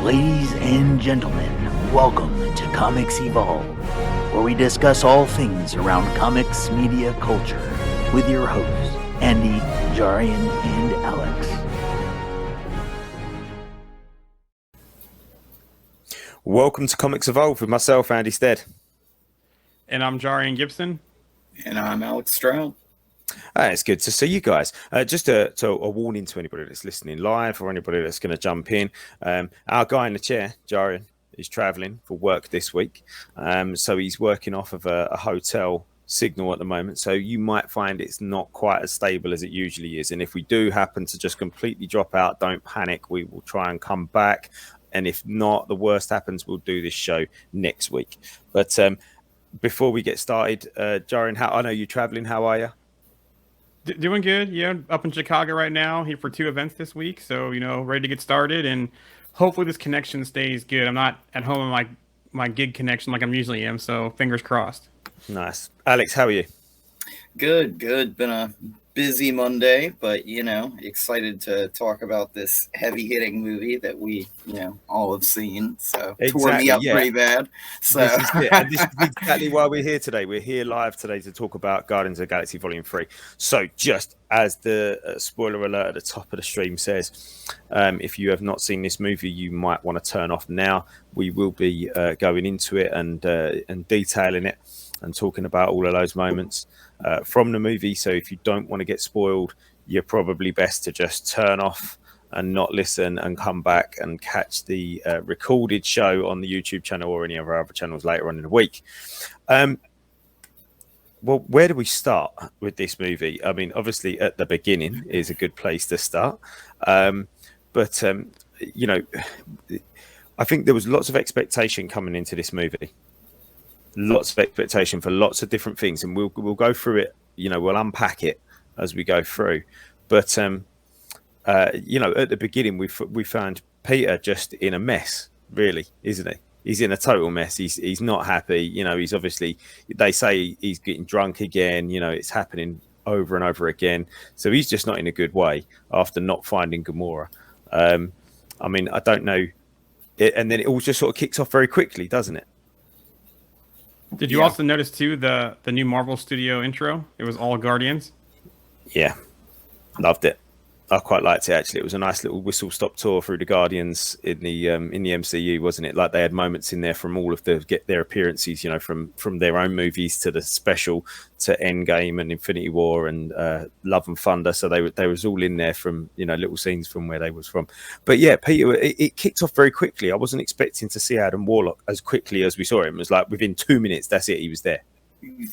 Ladies and gentlemen, welcome to Comics Evolve, where we discuss all things around comics media culture with your hosts, Andy, Jarian, and Alex. Welcome to Comics Evolve with myself, Andy Stead. And I'm Jarian Gibson. And I'm Alex Stroud. It's good to see you guys. Just a warning to anybody that's listening live or anybody that's going to jump in. Our guy in the chair, Jarian, is traveling for work this week. So he's working off of a hotel signal at the moment. So you might find it's not quite as stable as it usually is. And if we do happen to just completely drop out, don't panic. We will try and come back. And if not, the worst happens, we'll do this show next week. But before we get started, Jarian, I know you're traveling. How are you? Doing good. Yeah, up in Chicago right now, here for 2 events this week. So, ready to get started. And hopefully this connection stays good. I'm not at home on my gig connection like I'm usually am. So fingers crossed. Nice. Alex, how are you? Good. Been a busy Monday, but, excited to talk about this heavy-hitting movie that we, all have seen. So tore me up pretty bad. So this is exactly why we're here today. We're here live today to talk about Guardians of the Galaxy Volume 3. So just as the spoiler alert at the top of the stream says, if you have not seen this movie, you might want to turn off now. We will be going into it and detailing it and talking about all of those moments from the movie. So if you don't want to get spoiled, you're probably best to just turn off and not listen and come back and catch the recorded show on the YouTube channel or any of our other channels later on in the week. Well, where do we start with this movie? I mean, obviously at the beginning is a good place to start. But I think there was lots of expectation coming into this movie. Lots of expectation for lots of different things, and we'll go through it. We'll unpack it as we go through. But at the beginning, we found Peter just in a mess, really, isn't he? He's in a total mess. He's not happy. He's obviously. They say he's getting drunk again. It's happening over and over again. So he's just not in a good way after not finding Gamora. I don't know. And then it all just sort of kicks off very quickly, doesn't it? Did you also notice, too, the new Marvel Studio intro? It was all Guardians. Yeah, loved it. I quite liked it, actually. It was a nice little whistle-stop tour through the Guardians in the MCU, wasn't it? Like they had moments in there from all of their appearances, from their own movies to the special to Endgame and Infinity War and Love and Thunder. So they was all in there from, little scenes from where they was from. But yeah, Peter, it kicked off very quickly. I wasn't expecting to see Adam Warlock as quickly as we saw him. It was like within 2 minutes, that's it, he was there.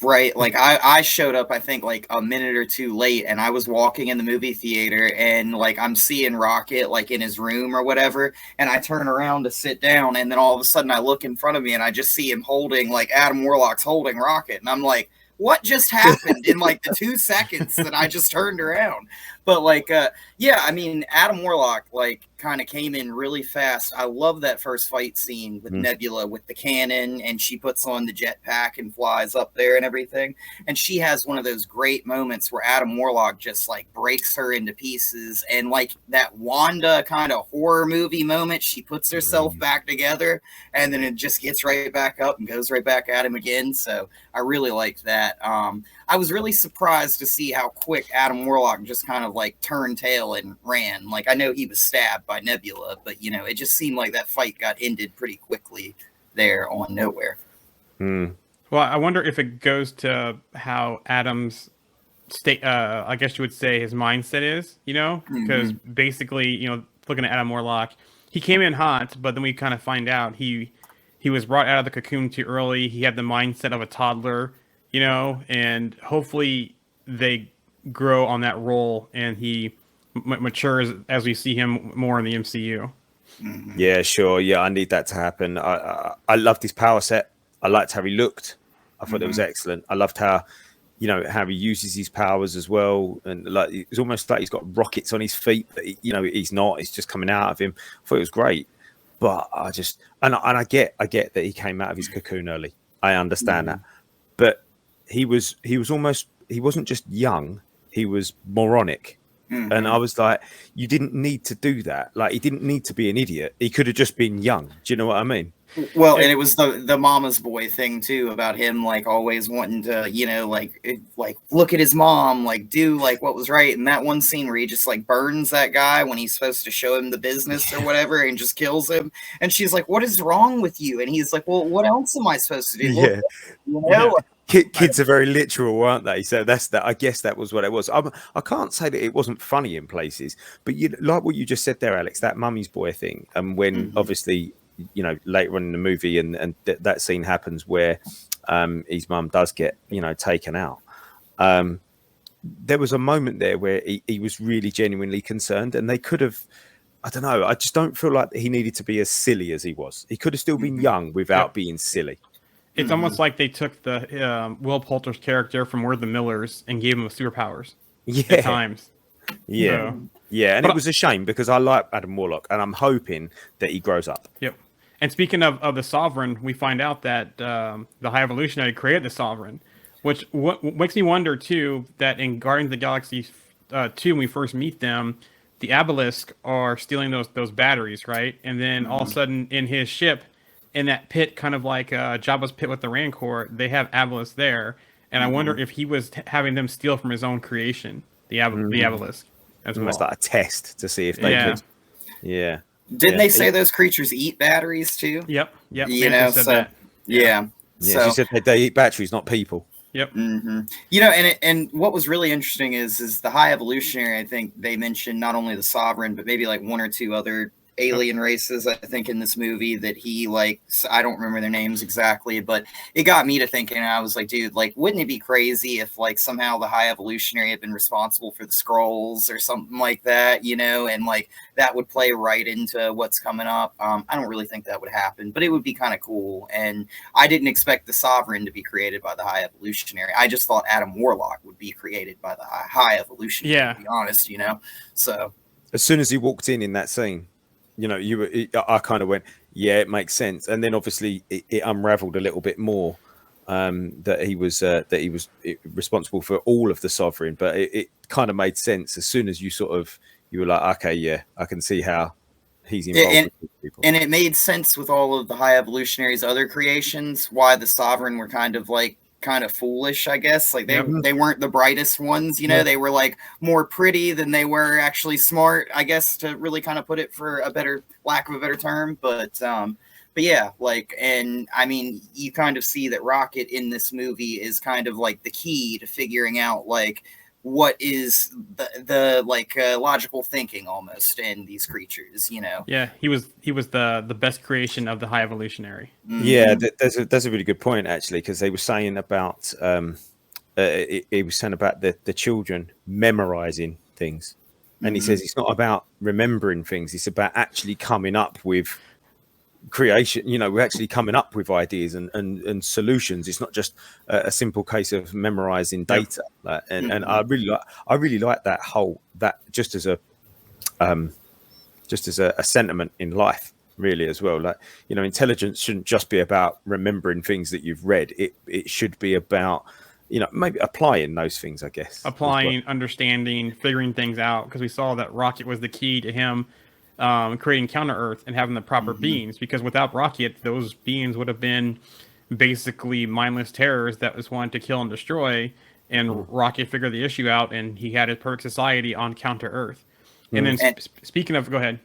Right, like I showed up I think like a minute or two late, and I was walking in the movie theater, and like I'm seeing Rocket like in his room or whatever, and I turn around to sit down, and then all of a sudden I look in front of me and I just see him holding, like Adam Warlock's holding Rocket, and I'm like, what just happened in like the 2 seconds that I just turned around? But like Adam Warlock like kind of came in really fast. I love that first fight scene with Nebula with the cannon, and she puts on the jetpack and flies up there and everything. And she has one of those great moments where Adam Warlock just like breaks her into pieces, and like that Wanda kind of horror movie moment, she puts herself back together, and then it just gets right back up and goes right back at him again. So I really liked that. I was really surprised to see how quick Adam Warlock just kind of like turned tail and ran. Like I know he was stabbed by Nebula, but it just seemed like that fight got ended pretty quickly there on nowhere. Well, I wonder if it goes to how Adam's state, I guess you would say his mindset is, because basically, looking at Adam Warlock, he came in hot, but then we kind of find out he was brought out of the cocoon too early. He had the mindset of a toddler, and hopefully they grow on that role and he matures as we see him more in the MCU. Yeah, sure. Yeah, I need that to happen. I loved his power set. I liked how he looked. I thought it was excellent. I loved how, how he uses his powers as well. And like it's almost like he's got rockets on his feet, but he's not. It's just coming out of him. I thought it was great. But I get that he came out of his cocoon early. I understand that. But he wasn't just young, he was moronic. And I was like, you didn't need to do that. Like, he didn't need to be an idiot. He could have just been young. Do you know what I mean? Well, and it was the mama's boy thing too, about him like always wanting to, you know, like look at his mom, like do like what was right. And that one scene where he just like burns that guy when he's supposed to show him the business or whatever, and just kills him. And she's like, "What is wrong with you?" And he's like, "Well, what else am I supposed to do?" Yeah. You know? Kids are very literal, aren't they? So that's that. I guess that was what it was. I can't say that it wasn't funny in places, but you like what you just said there, Alex. That mummy's boy thing, and when obviously, you know, later on in the movie, and that scene happens where his mum does get, you know, taken out. There was a moment there where he was really genuinely concerned, and they could have. I don't know. I just don't feel like he needed to be as silly as he was. He could have still been young without being silly. It's almost like they took the Will Poulter's character from We're the Millers and gave him superpowers. Yeah. At times. Yeah. So, yeah. And it was a shame because I like Adam Warlock and I'm hoping that he grows up. Yep. And speaking of the Sovereign, we find out that the High Evolutionary created the Sovereign, which makes me wonder, too, that in Guardians of the Galaxy 2, when we first meet them, the Obelisk are stealing those batteries, right? And then all of a sudden in his ship, in that pit, kind of like Jabba's pit with the Rancor, they have Obelisk there. And I wonder if he was having them steal from his own creation, the Obelisk. As Almost well. like a test to see if they could. Yeah. Didn't they say those creatures eat batteries too? Yep. You know, said so that. yeah. Yeah, she said they eat batteries, not people. Yep. You know, and what was really interesting is the High Evolutionary. I think they mentioned not only the Sovereign, but maybe like one or two other alien races, I think, in this movie that he, like, I don't remember their names exactly, but it got me to thinking. I was like, dude, like, wouldn't it be crazy if like somehow the High Evolutionary had been responsible for the scrolls or something like that, you know, and like that would play right into what's coming up. I don't really think that would happen, but it would be kind of cool. And I didn't expect the Sovereign to be created by the High Evolutionary. I just thought Adam Warlock would be created by the High Evolutionary, to be honest, you know. So as soon as he walked in that scene, you know, I kind of went, yeah, it makes sense. And then obviously it unraveled a little bit more that he was responsible for all of the Sovereign. But it kind of made sense as soon as you were like, okay, yeah, I can see how he's involved with people. And it made sense with all of the High Evolutionary's other creations, why the Sovereign were kind of foolish, I guess. Like they weren't the brightest ones, you know. They were like more pretty than they were actually smart, I guess, to really kind of put it for a better lack of a better term. But yeah, like, and I mean, you kind of see that Rocket in this movie is kind of like the key to figuring out like what is the logical thinking almost in these creatures, you know. Yeah, he was the best creation of the High Evolutionary. Yeah, that's a really good point actually, because they were saying about he was saying about the children memorizing things, and he says it's not about remembering things; it's about actually coming up with creation. You know, we're actually coming up with ideas and solutions. It's not just a simple case of memorizing data. And I really like that just as a sentiment in life, really, as well. Like, you know, intelligence shouldn't just be about remembering things that you've read. It should be about, you know, maybe applying those things, I guess. Applying, understanding, figuring things out, because we saw that Rocket was the key to him creating Counter-Earth and having the proper beings, because without Rocket, those beings would have been basically mindless terrors that was wanted to kill and destroy, and Rocket figured the issue out, and he had his perfect society on Counter-Earth. And then speaking of, go ahead.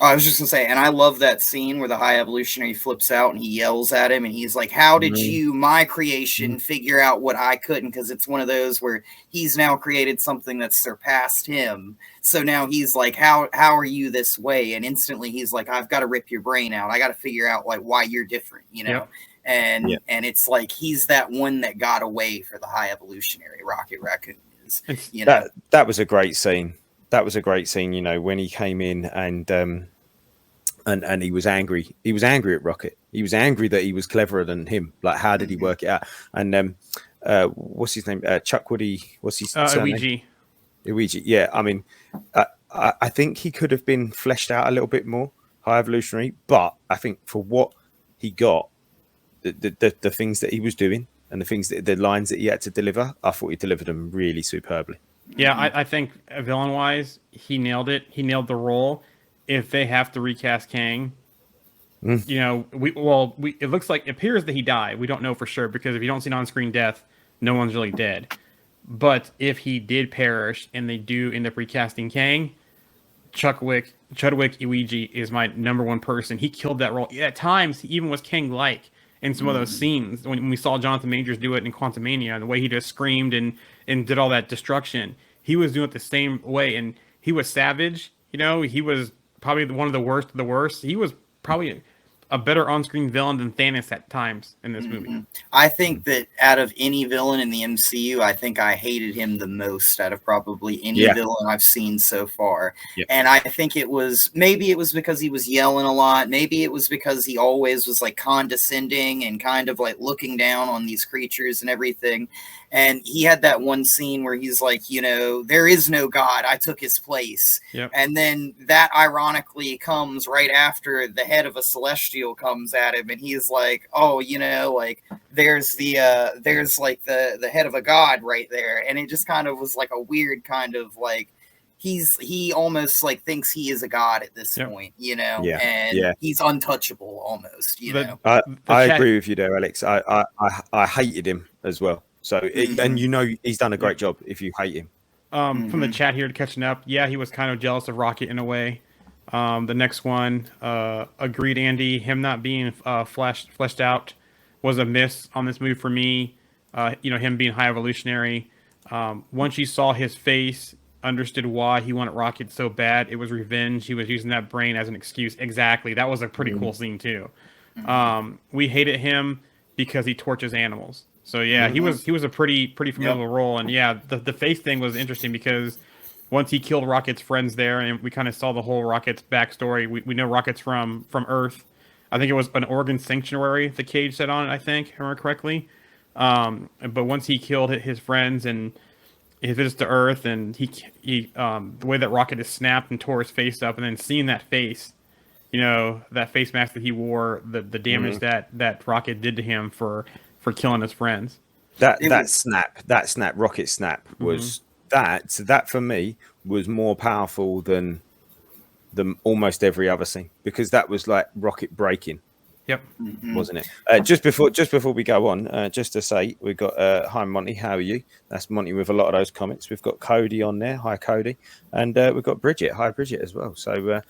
I was just gonna say, and I love that scene where the High Evolutionary flips out and he yells at him, and he's like, "How did you, my creation, figure out what I couldn't?" Because it's one of those where he's now created something that's surpassed him. So now he's like, "How are you this way?" And instantly he's like, "I've got to rip your brain out. I got to figure out like why you're different," you know. And it's like he's that one that got away for the High Evolutionary. Rocket Raccoon is, you know. That was a great scene. That was a great scene, you know, when he came in and he was angry. He was angry at Rocket. He was angry that he was cleverer than him. Like, how did he work it out? And what's his name? Chuck Woody. What's his Luigi. Luigi. Yeah, I mean, I think he could have been fleshed out a little bit more, High Evolutionary. But I think for what he got, the things that he was doing and the lines that he had to deliver, I thought he delivered them really superbly. Yeah, I think villain wise, he nailed it. He nailed the role. If they have to recast Kang, you know, we it looks like it appears that he died. We don't know for sure because if you don't see an on-screen death, no one's really dead. But if he did perish and they do end up recasting Kang, Chudwick Iwiji is my number one person. He killed that role. At times, he even was Kang-like in some of those scenes. When we saw Jonathan Majors do it in Quantumania, and the way he just screamed and did all that destruction, he was doing it the same way. And he was savage. You know, he was probably one of the worst of the worst. He was probably a better on-screen villain than Thanos at times in this movie. I think that out of any villain in the MCU, I think I hated him the most out of probably any villain I've seen so far. And I think maybe it was because he was yelling a lot. Maybe it was because he always was like condescending and kind of like looking down on these creatures and everything. And he had that one scene where he's like, you know, there is no God. I took his place. And then that ironically comes right after the head of a Celestial comes at him. And he's like, oh, you know, like there's like the head of a God right there. And it just kind of was like a weird kind of like, he almost like thinks he is a god at this point, you know, and he's untouchable almost, you know. I agree with you there, Alex. I hated him as well. So, and you know, he's done a great job if you hate him. From the chat here, catching up, he was kind of jealous of Rocket in a way. The next one, agreed, Andy. Him not being fleshed out was a miss on this movie for me. You know, him being High Evolutionary. Once you saw his face, understood why he wanted Rocket so bad. It was revenge. He was using that brain as an excuse. Exactly. That was a pretty cool scene too. We hated him because he tortures animals. So he was a pretty formidable role, and the face thing was interesting because once he killed Rocket's friends there, and we kind of saw the whole Rocket's backstory. We know Rocket's from Earth. I think it was an Oregon sanctuary the cage said on it. I think, if I remember correctly. But once he killed his friends and he visits to Earth, and he the way that Rocket is snapped and tore his face up, and then seeing that face, you know, that face mask that he wore, the damage that Rocket did to him for killing his friends. That snap, Rocket snap was that for me was more powerful than almost every other scene, because that was like Rocket breaking. Yep. Wasn't it? Just before we go on, just to say, we've got hi Monty, how are you? That's Monty with a lot of those comments. We've got Cody on there, hi Cody, and we've got Bridget, hi Bridget as well. So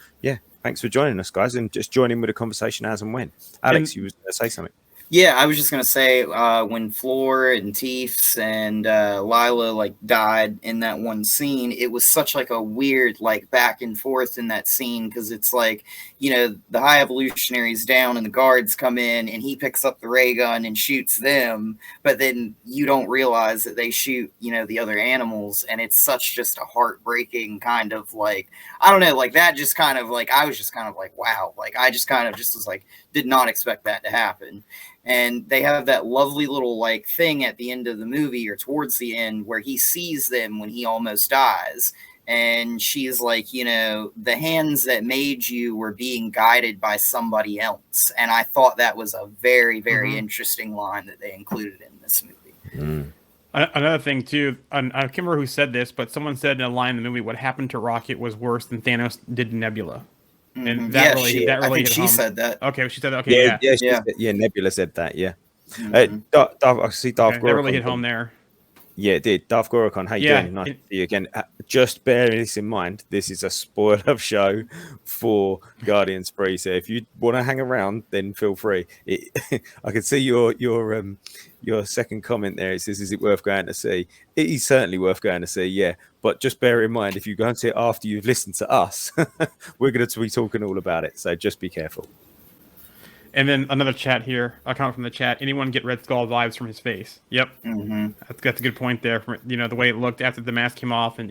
thanks for joining us, guys, and just joining with the conversation as and when. Alex, you was going to say something. Yeah, I was just gonna say when Floor and Teefs and Lila like died in that one scene, it was such like a weird like back and forth in that scene, because it's like, you know, the High Evolutionary's down and the guards come in and he picks up the ray gun and shoots them, but then you don't realize that they shoot, you know, the other animals, and it's such just a heartbreaking kind of like, I don't know, like that just kind of like, I was just kind of like, wow, like I just kind of just was like, did not expect that to happen. And they have that lovely little like thing at the end of the movie, or towards the end, where he sees them when he almost dies. And she's like, you know, the hands that made you were being guided by somebody else. And I thought that was a very, very interesting line that they included in this movie. Another thing too, I can't remember who said this, but someone said in a line in the movie, what happened to Rocket was worse than Thanos did to Nebula. And that really I think she said that. Okay, she said that. Okay, yeah. Nebula said that. Yeah. I see Darth Gorokon. That really hit home there. Yeah, it did. Darth Gorokon, how you doing? Nice to see you again. Just bear this in mind. This is a spoiler show for Guardians 3. So if you want to hang around, then feel free. I can see your second comment there. It says, "Is it worth going to see?" It is certainly worth going to see. Yeah, but just bear in mind, if you go and see it after you've listened to us, we're going to be talking all about it. So just be careful. And then another chat here. I'll comment from the chat. Anyone get Red Skull vibes from his face? Yep. That's a good point there. From, you know, the way it looked after the mask came off, and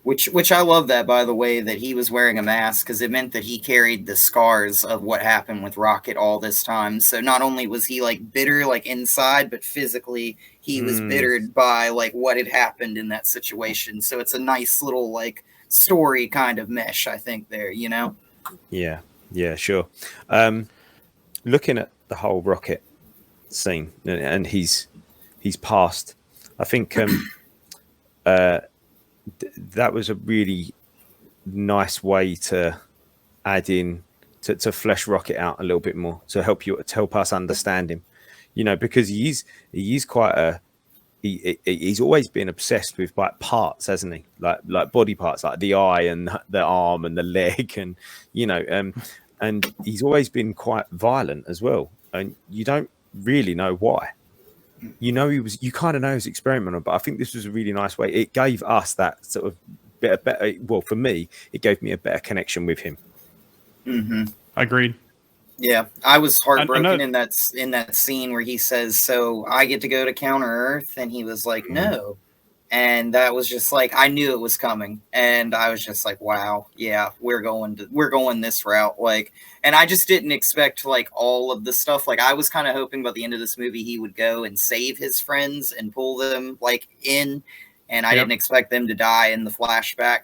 Which I love that, by the way, that he was wearing a mask, because it meant that he carried the scars of what happened with Rocket all this time. So not only was he like bitter, like inside, but physically he was bittered by like what had happened in that situation. So it's a nice little like story kind of mesh, I think, there, you know? Yeah, sure. Looking at the whole Rocket scene and he's passed, I think that was a really nice way to add in to flesh Rocket out a little bit more, to help us understand him, because he's quite he's always been obsessed with like parts, hasn't he? Like body parts, like the eye and the arm and the leg, and and he's always been quite violent as well, and you don't really know why. You kind of know he's experimental, but I think this was a really nice way. It gave us that sort of better. Well, for me, it gave me a better connection with him. Mm-hmm. Agreed. Yeah, I was heartbroken in that scene where he says, "So I get to go to Counter Earth," and he was like, "No," and that was just like, I knew it was coming, and I was just like, "Wow, yeah, we're going this route." Like, and I just didn't expect like all of the stuff. Like, I was kind of hoping by the end of this movie he would go and save his friends and pull them like in, and I didn't expect them to die in the flashback,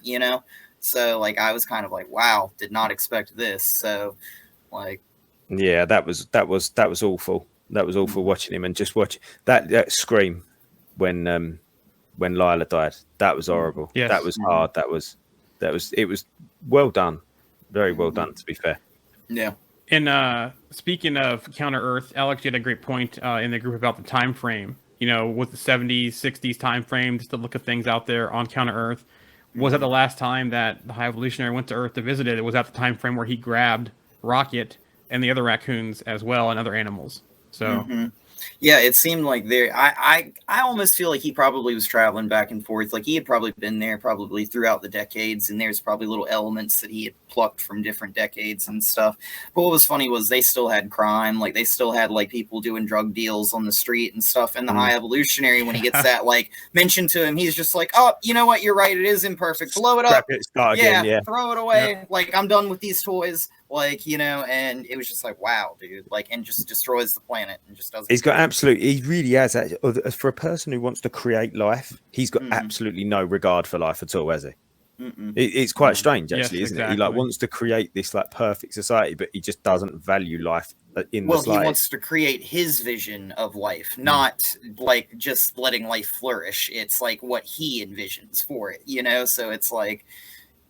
So like, I was kind of like, "Wow, did not expect this." So, like. Yeah, that was awful. That was awful watching him and just watch that scream when Lila died. That was horrible. Yes. That was hard. It was well done. Very well done, to be fair. Yeah. And speaking of Counter Earth, Alex, you had a great point in the group about the time frame. With the 70s, 60s time frame, just to look at things out there on Counter Earth. Was that the last time that the High Evolutionary went to Earth to visit it? It was at the time frame where he grabbed Rocket and the other raccoons as well, and other animals. So, yeah, it seemed like I almost feel like he probably was traveling back and forth. Like, he had probably been there probably throughout the decades, and there's probably little elements that he had plucked from different decades and stuff. But what was funny was they still had crime. Like, they still had like people doing drug deals on the street and stuff. And the High Evolutionary, when he gets that like mentioned to him, he's just like, "Oh, you know what? You're right. It is imperfect. Blow it up. Start again, yeah. Throw it away. Yeah. Like, I'm done with these toys." Like, and it was just like, wow, dude, like, and just destroys the planet and just doesn't. He really has that. For a person who wants to create life, he's got absolutely no regard for life at all, has he? It's quite strange, actually, isn't it? He like wants to create this like perfect society, but he just doesn't value life in the slightest. Well, he wants to create his vision of life, not like just letting life flourish. It's like what he envisions for it, So it's like,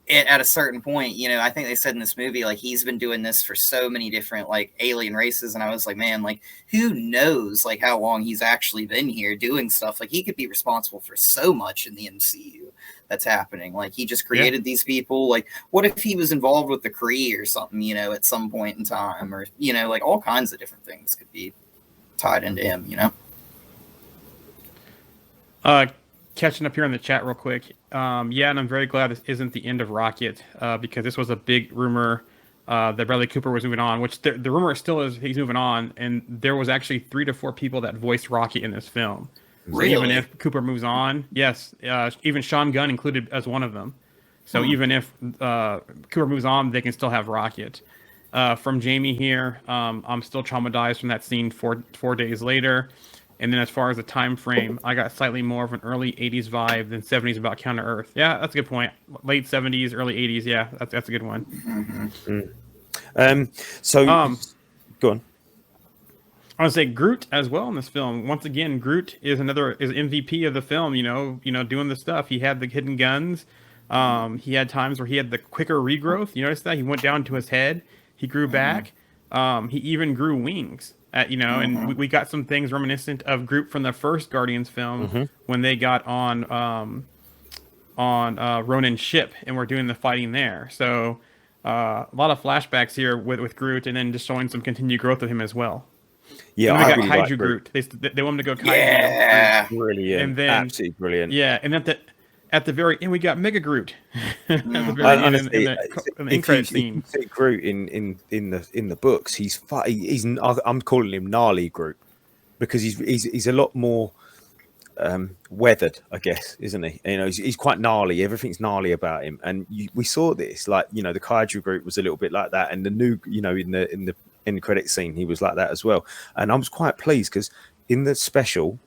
at a certain point, I think they said in this movie, like, he's been doing this for so many different like alien races, and I was like, man, like, who knows like how long he's actually been here doing stuff. Like, he could be responsible for so much in the MCU that's happening. Like, he just created these people. Like, what if he was involved with the Kree or something, at some point in time, or like all kinds of different things could be tied into him. Catching up here in the chat real quick. And I'm very glad this isn't the end of Rocket, because this was a big rumor that Bradley Cooper was moving on, which the rumor still is he's moving on, and there was actually 3 to 4 people that voiced Rocket in this film. Really? So even if Cooper moves on, yes, even Sean Gunn included as one of them. So even if Cooper moves on, they can still have Rocket. From Jamie here, I'm still traumatized from that scene 4 days later. And then as far as the time frame, I got slightly more of an early 80s vibe than 70s about Counter Earth. Yeah, that's a good point. Late 70s, early 80s. Yeah, that's a good one. Go on. I want to say Groot as well in this film. Once again, Groot is MVP of the film. Doing the stuff. He had the hidden guns. He had times where he had the quicker regrowth. You notice that he went down to his head. He grew back. He even grew wings. And we got some things reminiscent of Groot from the first Guardians film when they got on Ronan's ship and we're doing the fighting there. So a lot of flashbacks here with Groot, and then just showing some continued growth of him as well. Yeah, and we got Kaiju Groot. They want him to go Kaiju. Yeah, brilliant. And then, absolutely brilliant. Yeah, and at the very end, we got Mega Groot. At the very end, honestly, in the end credit scene. See Groot in the books, he's I'm calling him gnarly Groot, because he's a lot more weathered, I guess, isn't he? He's quite gnarly. Everything's gnarly about him, and we saw this. Like, the Kaiju Groot was a little bit like that, and the new, in the end credit scene, he was like that as well. And I was quite pleased because in the special,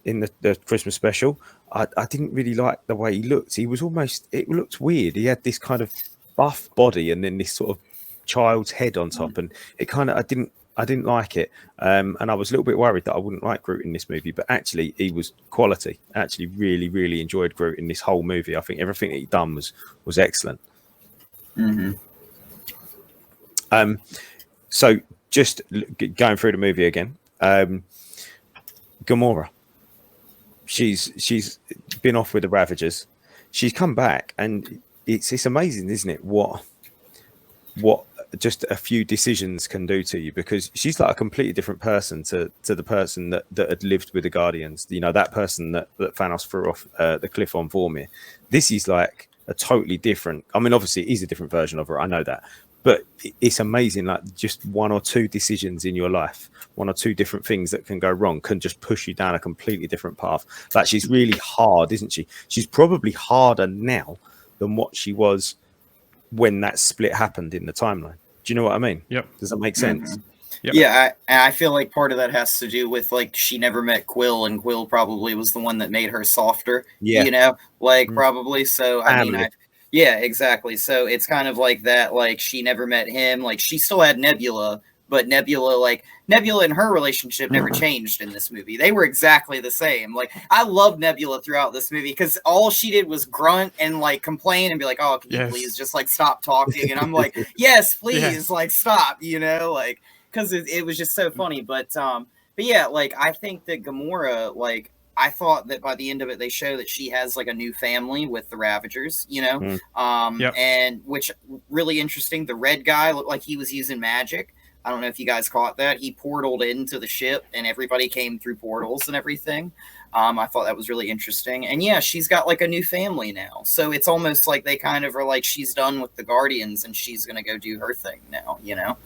in the Christmas special, I didn't really like the way he looked. He was it looked weird. He had this kind of buff body and then this sort of child's head on top, and it kind of I I didn't like it, and I was a little bit worried that I wouldn't like Groot in this movie. But actually, he was quality. I actually really, really enjoyed Groot in this whole movie. I think everything that he done was excellent. Mm-hmm. So just going through the movie again, Gamora. She's been off with the Ravagers. She's come back, and it's amazing, isn't it? What just a few decisions can do to you, because she's like a completely different person to the person that had lived with the Guardians. You know, that person that Thanos threw off the cliff on Vormir. This is like a totally different. I mean, obviously, it is a different version of her. I know that. But it's amazing, like just one or two decisions in your life, one or two different things that can go wrong can just push you down a completely different path. Like, she's really hard, isn't she? She's probably harder now than what she was when that split happened in the timeline. Do you know what I mean? Yep. Does that make sense? Mm-hmm. Yep. Yeah, I feel like part of that has to do with, like, she never met Quill, and Quill probably was the one that made her softer. Yeah. You know, like, probably. So, I mean, yeah, exactly. So it's kind of like that, like, she never met him. Like, she still had Nebula, but Nebula and her relationship never changed in this movie. They were exactly the same. Like, I love Nebula throughout this movie because all she did was grunt and, like, complain and be like, oh, can you please just, like, stop talking? And I'm like, yes, please, like, stop, you know, like, because it was just so funny. But yeah, like, I think that Gamora, like, I thought that by the end of it, they show that she has, like, a new family with the Ravagers, you know? And which, really interesting, the red guy looked like he was using magic. I don't know if you guys caught that. He portaled into the ship, and everybody came through portals and everything. I thought that was really interesting. And yeah, she's got, like, a new family now. So it's almost like they kind of are like, she's done with the Guardians, and she's going to go do her thing now, you know?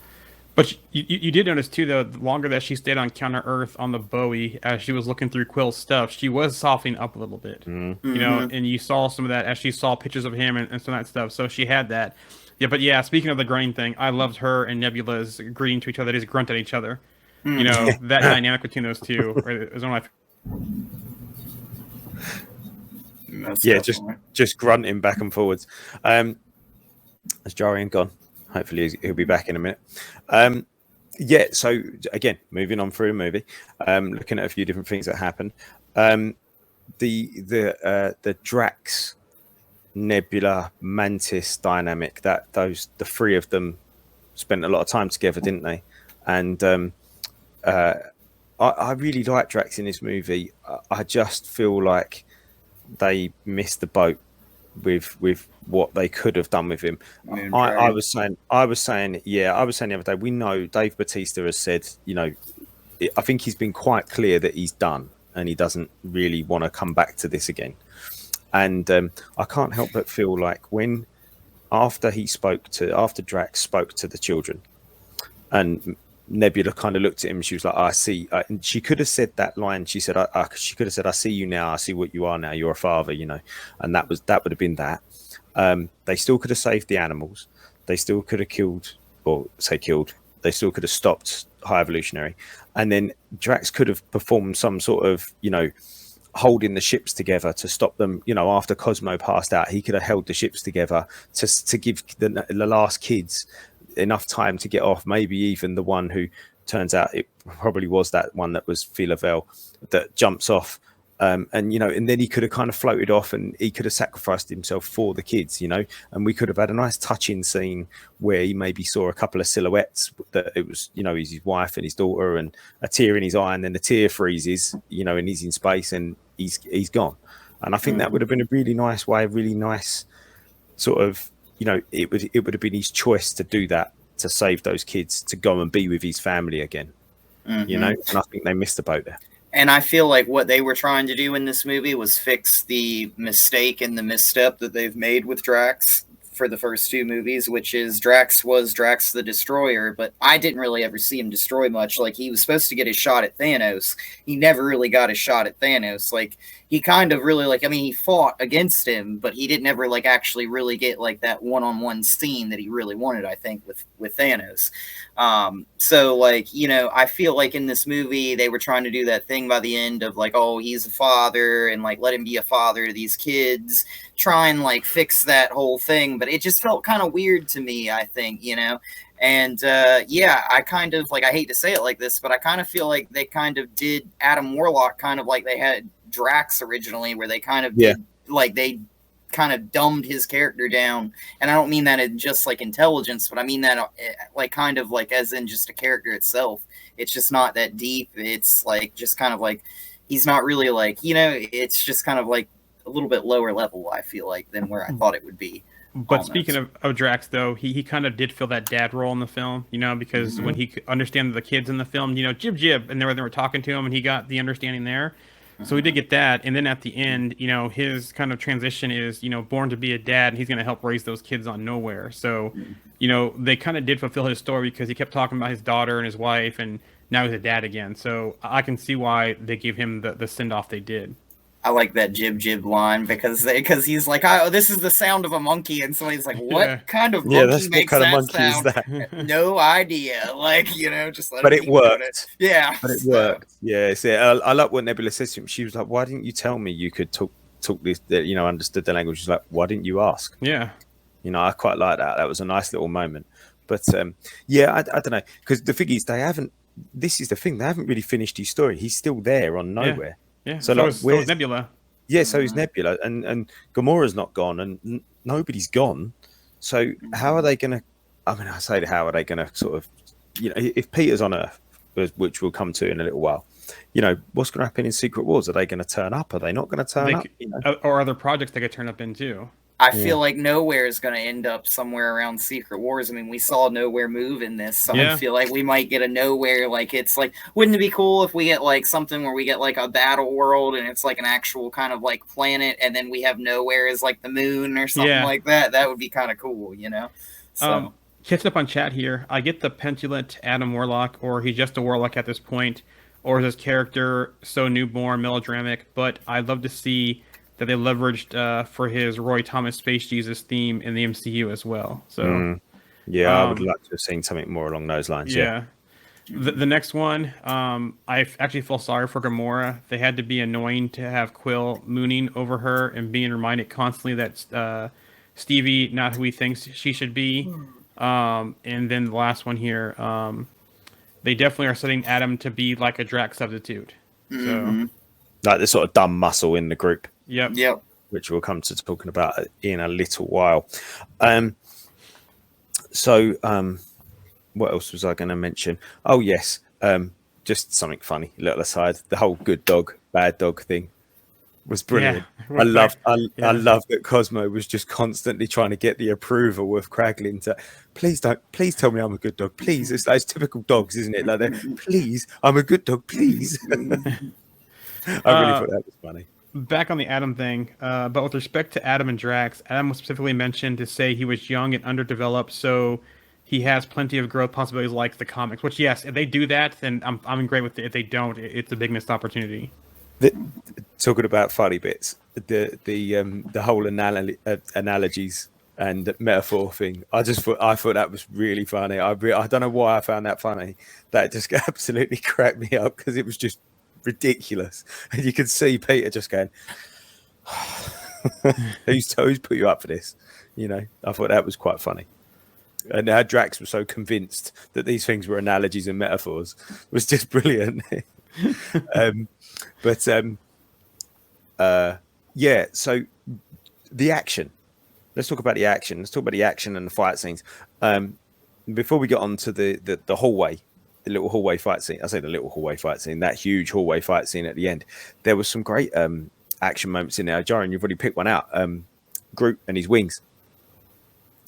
But you did notice, too, though, the longer that she stayed on Counter-Earth on the Bowie, as she was looking through Quill's stuff, she was softening up a little bit. You know, and you saw some of that as she saw pictures of him and some of that stuff. So she had that. Yeah, but yeah, speaking of the grunting thing, I loved her and Nebula's greeting to each other. They just grunt at each other. You know, that dynamic between those two is one of my... Yeah, just grunting back and forwards. Has Jarian gone? Hopefully he'll be back in a minute. Yeah, so again, moving on through the movie, looking at a few different things that happened. The Drax, Nebula, Mantis dynamic, the three of them spent a lot of time together, didn't they? And I really like Drax in this movie. I just feel like they missed the boat with what they could have done with him. I was saying the other day, we know Dave Bautista has said, you know, I think he's been quite clear that he's done and he doesn't really want to come back to this again. And I can't help but feel like after Drax spoke to the children, and Nebula kind of looked at him, she was like, I see. And she could have said that line. She said, she could have said, I see you now. I see what you are now. You're a father, you know. And that would have been that. They still could have saved the animals. They still could have killed. They still could have stopped High Evolutionary. And then Drax could have performed some sort of, you know, holding the ships together to stop them. You know, after Cosmo passed out, he could have held the ships together to give the last kids enough time to get off. Maybe even the one who turns out it probably was that one that was Philavel that jumps off. And, you know, and then he could have kind of floated off and he could have sacrificed himself for the kids, you know, and we could have had a nice touching scene where he maybe saw a couple of silhouettes that it was, you know, he's his wife and his daughter and a tear in his eye, and then the tear freezes, you know, and he's in space and he's gone. And I think that would have been a really nice way, really nice sort of, you know, it would have been his choice to do that, to save those kids, to go and be with his family again, you know, and I think they missed the boat there. And I feel like what they were trying to do in this movie was fix the mistake and the misstep that they've made with Drax for the first two movies, which is Drax was Drax the Destroyer, but I didn't really ever see him destroy much. Like, he was supposed to get his shot at Thanos. He never really got a shot at Thanos. Like, he kind of really, like, I mean, he fought against him, but he didn't ever, like, actually really get, like, that one-on-one scene that he really wanted, I think, with Thanos. So, like, you know, I feel like in this movie, they were trying to do that thing by the end of, like, oh, he's a father, and, like, let him be a father to these kids, try and, like, fix that whole thing, but it just felt kind of weird to me, I think, you know? And yeah, I kind of like, I hate to say it like this, but I kind of feel like they kind of did Adam Warlock kind of like they had Drax originally, where they kind of did like they kind of dumbed his character down. And I don't mean that in just like intelligence, but I mean that like kind of like as in just a character itself. It's just not that deep. It's like just kind of like he's not really like, you know, it's just kind of like a little bit lower level, I feel like, than where I thought it would be. But speaking of Drax, though, he kind of did fill that dad role in the film, you know, because when he could understand the kids in the film, you know, jib, and they were talking to him, and he got the understanding there. So we did get that, and then at the end, you know, his kind of transition is, you know, born to be a dad, and he's going to help raise those kids on Nowhere. So, you know, they kind of did fulfill his story because he kept talking about his daughter and his wife, and now he's a dad again. So I can see why they gave him the send off they did. I like that jib line because he's like, oh, this is the sound of a monkey, and somebody's like, what kind of monkey makes what kind that of monkey sound? is that? No idea. Like, you know, just let but it worked. Yeah, but it worked. Yeah, I like what Nebula says to him. She was like, "Why didn't you tell me you could talk this? You know, understood the language?" She's like, "Why didn't you ask?" Yeah, you know, I quite like that. That was a nice little moment. But yeah, I don't know, because the thing is, they haven't. This is the thing; they haven't really finished his story. He's still there on Nowhere. Yeah. So like, like, so is Nebula. Yeah, so is Nebula, and Gamora's not gone, and nobody's gone. So how are they going to? I mean, I say, how are they going to sort of, you know, if Peter's on Earth, which we'll come to in a little while, you know, what's going to happen in Secret Wars? Are they going to turn up? Are they not going to turn up? You know? Or other projects they could turn up in too. I feel like Nowhere is going to end up somewhere around Secret Wars. I mean, we saw Nowhere move in this, so I feel like we might get a Nowhere. Like, it's like, wouldn't it be cool if we get like something where we get like a battle world and it's like an actual kind of like planet, and then we have Nowhere as like the moon or something like that? That would be kind of cool, you know? So. Catching up on chat here, I get the petulant Adam Warlock, or he's just a Warlock at this point, or is his character so newborn, melodramatic, but I'd love to see that they leveraged for his Roy Thomas Space Jesus theme in the MCU as well. So, yeah, I would like to have seen something more along those lines. Yeah. The next one, I actually feel sorry for Gamora. They had to be annoying to have Quill mooning over her and being reminded constantly that Stevie not who he thinks she should be. And then the last one here, they definitely are setting Adam to be like a Drax substitute. So, like the sort of dumb muscle in the group. Yep. Which we'll come to talking about in a little while. So, what else was I going to mention? Oh, yes. Just something funny, little aside. The whole good dog, bad dog thing was brilliant. I love that Cosmo was just constantly trying to get the approval of Kraglin to please tell me I'm a good dog, please. It's typical dogs, isn't it? Like, please, I'm a good dog, please. I really thought that was funny. Back on the Adam thing, but with respect to Adam and Drax, Adam was specifically mentioned to say he was young and underdeveloped, so he has plenty of growth possibilities like the comics. Which, yes, if they do that, then I'm great with it. If they don't, it's a big missed opportunity. Talking about funny bits, the whole analogies and metaphor thing, I thought that was really funny. I don't know why I found that funny. That just absolutely cracked me up because it was just ridiculous, and you could see Peter just going, who's put you up for this? You know, I thought that was quite funny. And how Drax was so convinced that these things were analogies and metaphors was just brilliant. Yeah, so the action, let's talk about the action. Let's talk about the action and the fight scenes. Before we get on to the hallway, the little hallway fight scene. I say the little hallway fight scene, that huge hallway fight scene at the end. There was some great action moments in there. Jarian, you've already picked one out. Groot and his wings.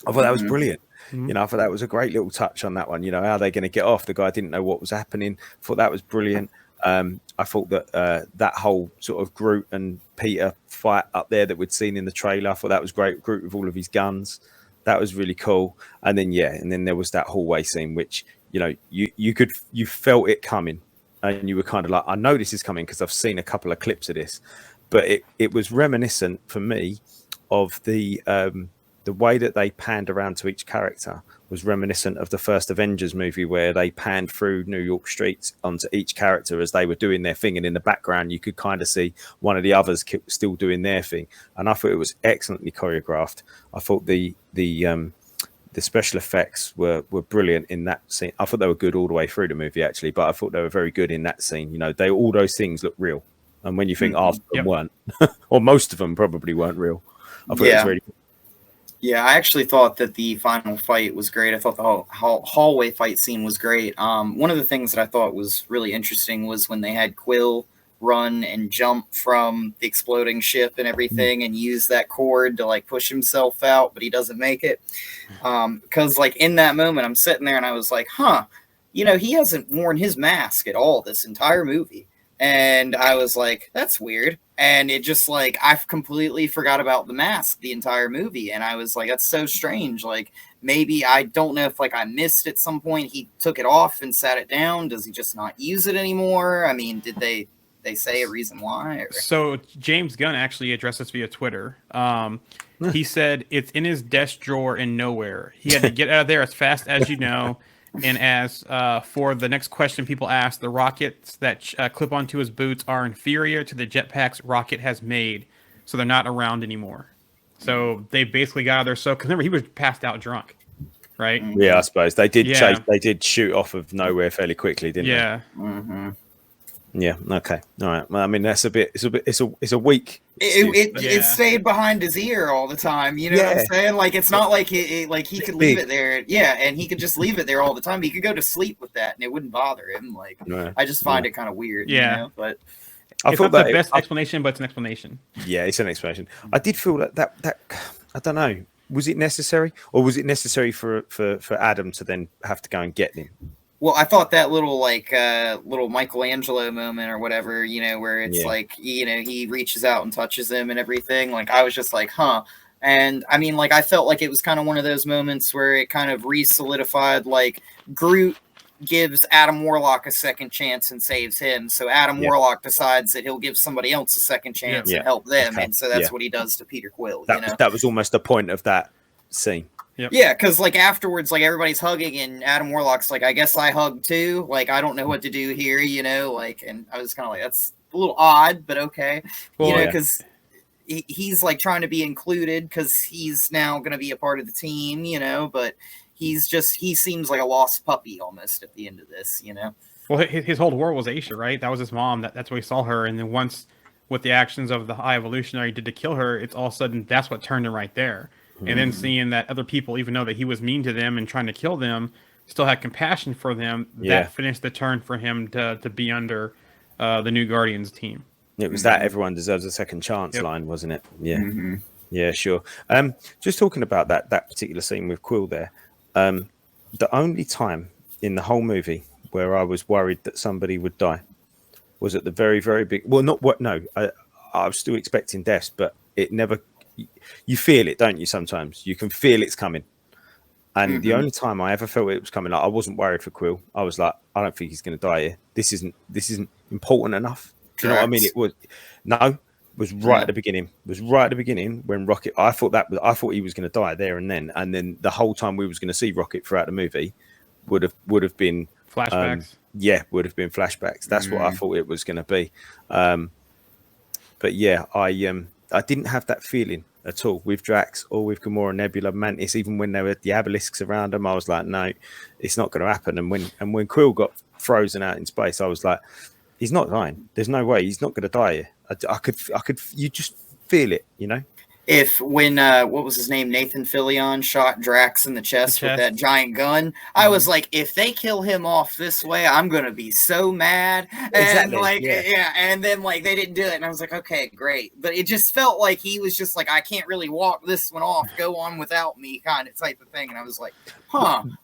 I thought that was brilliant. You know, I thought that was a great little touch on that one. You know, how are they going to get off? The guy didn't know what was happening. I thought that was brilliant. I thought that that whole sort of Groot and Peter fight up there that we'd seen in the trailer, I thought that was great. Groot with all of his guns. That was really cool. And then there was that hallway scene, which, you know, you felt it coming, and you were kind of like, I know this is coming because I've seen a couple of clips of this, but it was reminiscent for me of the way that they panned around to each character was reminiscent of the first Avengers movie, where they panned through New York streets onto each character as they were doing their thing, and in the background you could kind of see one of the others still doing their thing. And I thought it was excellently choreographed. I thought the The special effects were brilliant in that scene. I thought they were good all the way through the movie, actually, but I thought they were very good in that scene. You know, all those things look real, and when you think half of them weren't, or most of them probably weren't real, I thought it was really. Yeah, I actually thought that the final fight was great. I thought the hallway fight scene was great. One of the things that I thought was really interesting was when they had Quill run and jump from the exploding ship and everything and use that cord to like push himself out, but he doesn't make it. Because like in that moment, I'm sitting there and I was like, you know, he hasn't worn his mask at all this entire movie. And I was like, that's weird. And it just like, I completely forgot about the mask the entire movie. And I was like, that's so strange. Like, maybe, I don't know if like I missed at some point he took it off and sat it down. Does he just not use it anymore? I mean, did they say a reason why? Or? So James Gunn actually addressed this via Twitter. He said it's in his desk drawer in nowhere. He had to get out of there as fast as you know. And as for the next question people ask, the rockets that clip onto his boots are inferior to the jetpacks Rocket has made, so they're not around anymore. So they basically got out of there. So, because remember, he was passed out drunk, right? Yeah, I suppose they did chase. They did shoot off of nowhere fairly quickly, didn't they? Yeah. Mm-hmm. Yeah. Okay. All right. Well, I mean, that's a bit. It's a weak. It stayed behind his ear all the time. You know what I'm saying? Like, it's not like he could leave it there. Yeah, and he could just leave it there all the time. He could go to sleep with that, and it wouldn't bother him. Like, I just find it kind of weird. Yeah, you know? But it's not the best explanation, but it's an explanation. Yeah, it's an explanation. I did feel that I don't know. Was it necessary, or was it necessary for Adam to then have to go and get him? Well, I thought that little little Michelangelo moment or whatever, you know, where it's like, you know, he reaches out and touches him and everything. Like, I was just like, And I mean, like, I felt like it was kind of one of those moments where it kind of re-solidified, like, Groot gives Adam Warlock a second chance and saves him. So Adam Warlock decides that he'll give somebody else a second chance and help them. Okay. And so that's what he does to Peter Quill. That was almost the point of that scene. Yep. Yeah, because like afterwards, like everybody's hugging, and Adam Warlock's like, "I guess I hug too. Like, I don't know what to do here, you know." Like, and I was kind of like, "That's a little odd, but okay," you know, because he's like trying to be included because he's now going to be a part of the team, you know. But he seems like a lost puppy almost at the end of this, you know. Well, his whole world was Aisha, right? That was his mom. That's where he saw her, and then once with the actions of the High Evolutionary did to kill her, it's all of a sudden that's what turned him right there. And then seeing that other people, even though that he was mean to them and trying to kill them, still had compassion for them, that finished the turn for him to be under the new Guardians team. It was that everyone deserves a second chance line, wasn't it? Yeah. Yeah, sure. Just talking about that particular scene with Quill there, the only time in the whole movie where I was worried that somebody would die was at the very, very big... Well, not what... No, I was still expecting deaths, but it never... You feel it, don't you? Sometimes you can feel it's coming, and the only time I ever felt it was coming, like, I wasn't worried for Quill. I was like, I don't think he's going to die here. This isn't important enough. Do you know what I mean? It was right at the beginning. It was right at the beginning when Rocket. I thought he was going to die there and then the whole time we was going to see Rocket throughout the movie would have been flashbacks. Would have been flashbacks. That's what I thought it was going to be. But yeah, I didn't have that feeling at all with Drax or with Gamora, Nebula, Mantis. Even when there were the obelisks around them, I was like, no, it's not going to happen. And when Quill got frozen out in space, I was like, he's not dying. There's no way he's not going to die here. I could. You just feel it, you know. When what was his name, Nathan Fillion shot Drax in the chest with that giant gun, I was like, if they kill him off this way, I'm gonna be so mad. And and then like they didn't do it, and I was like, okay, great. But it just felt like he was just like, I can't really walk this one off, go on without me, kind of type of thing. And I was like,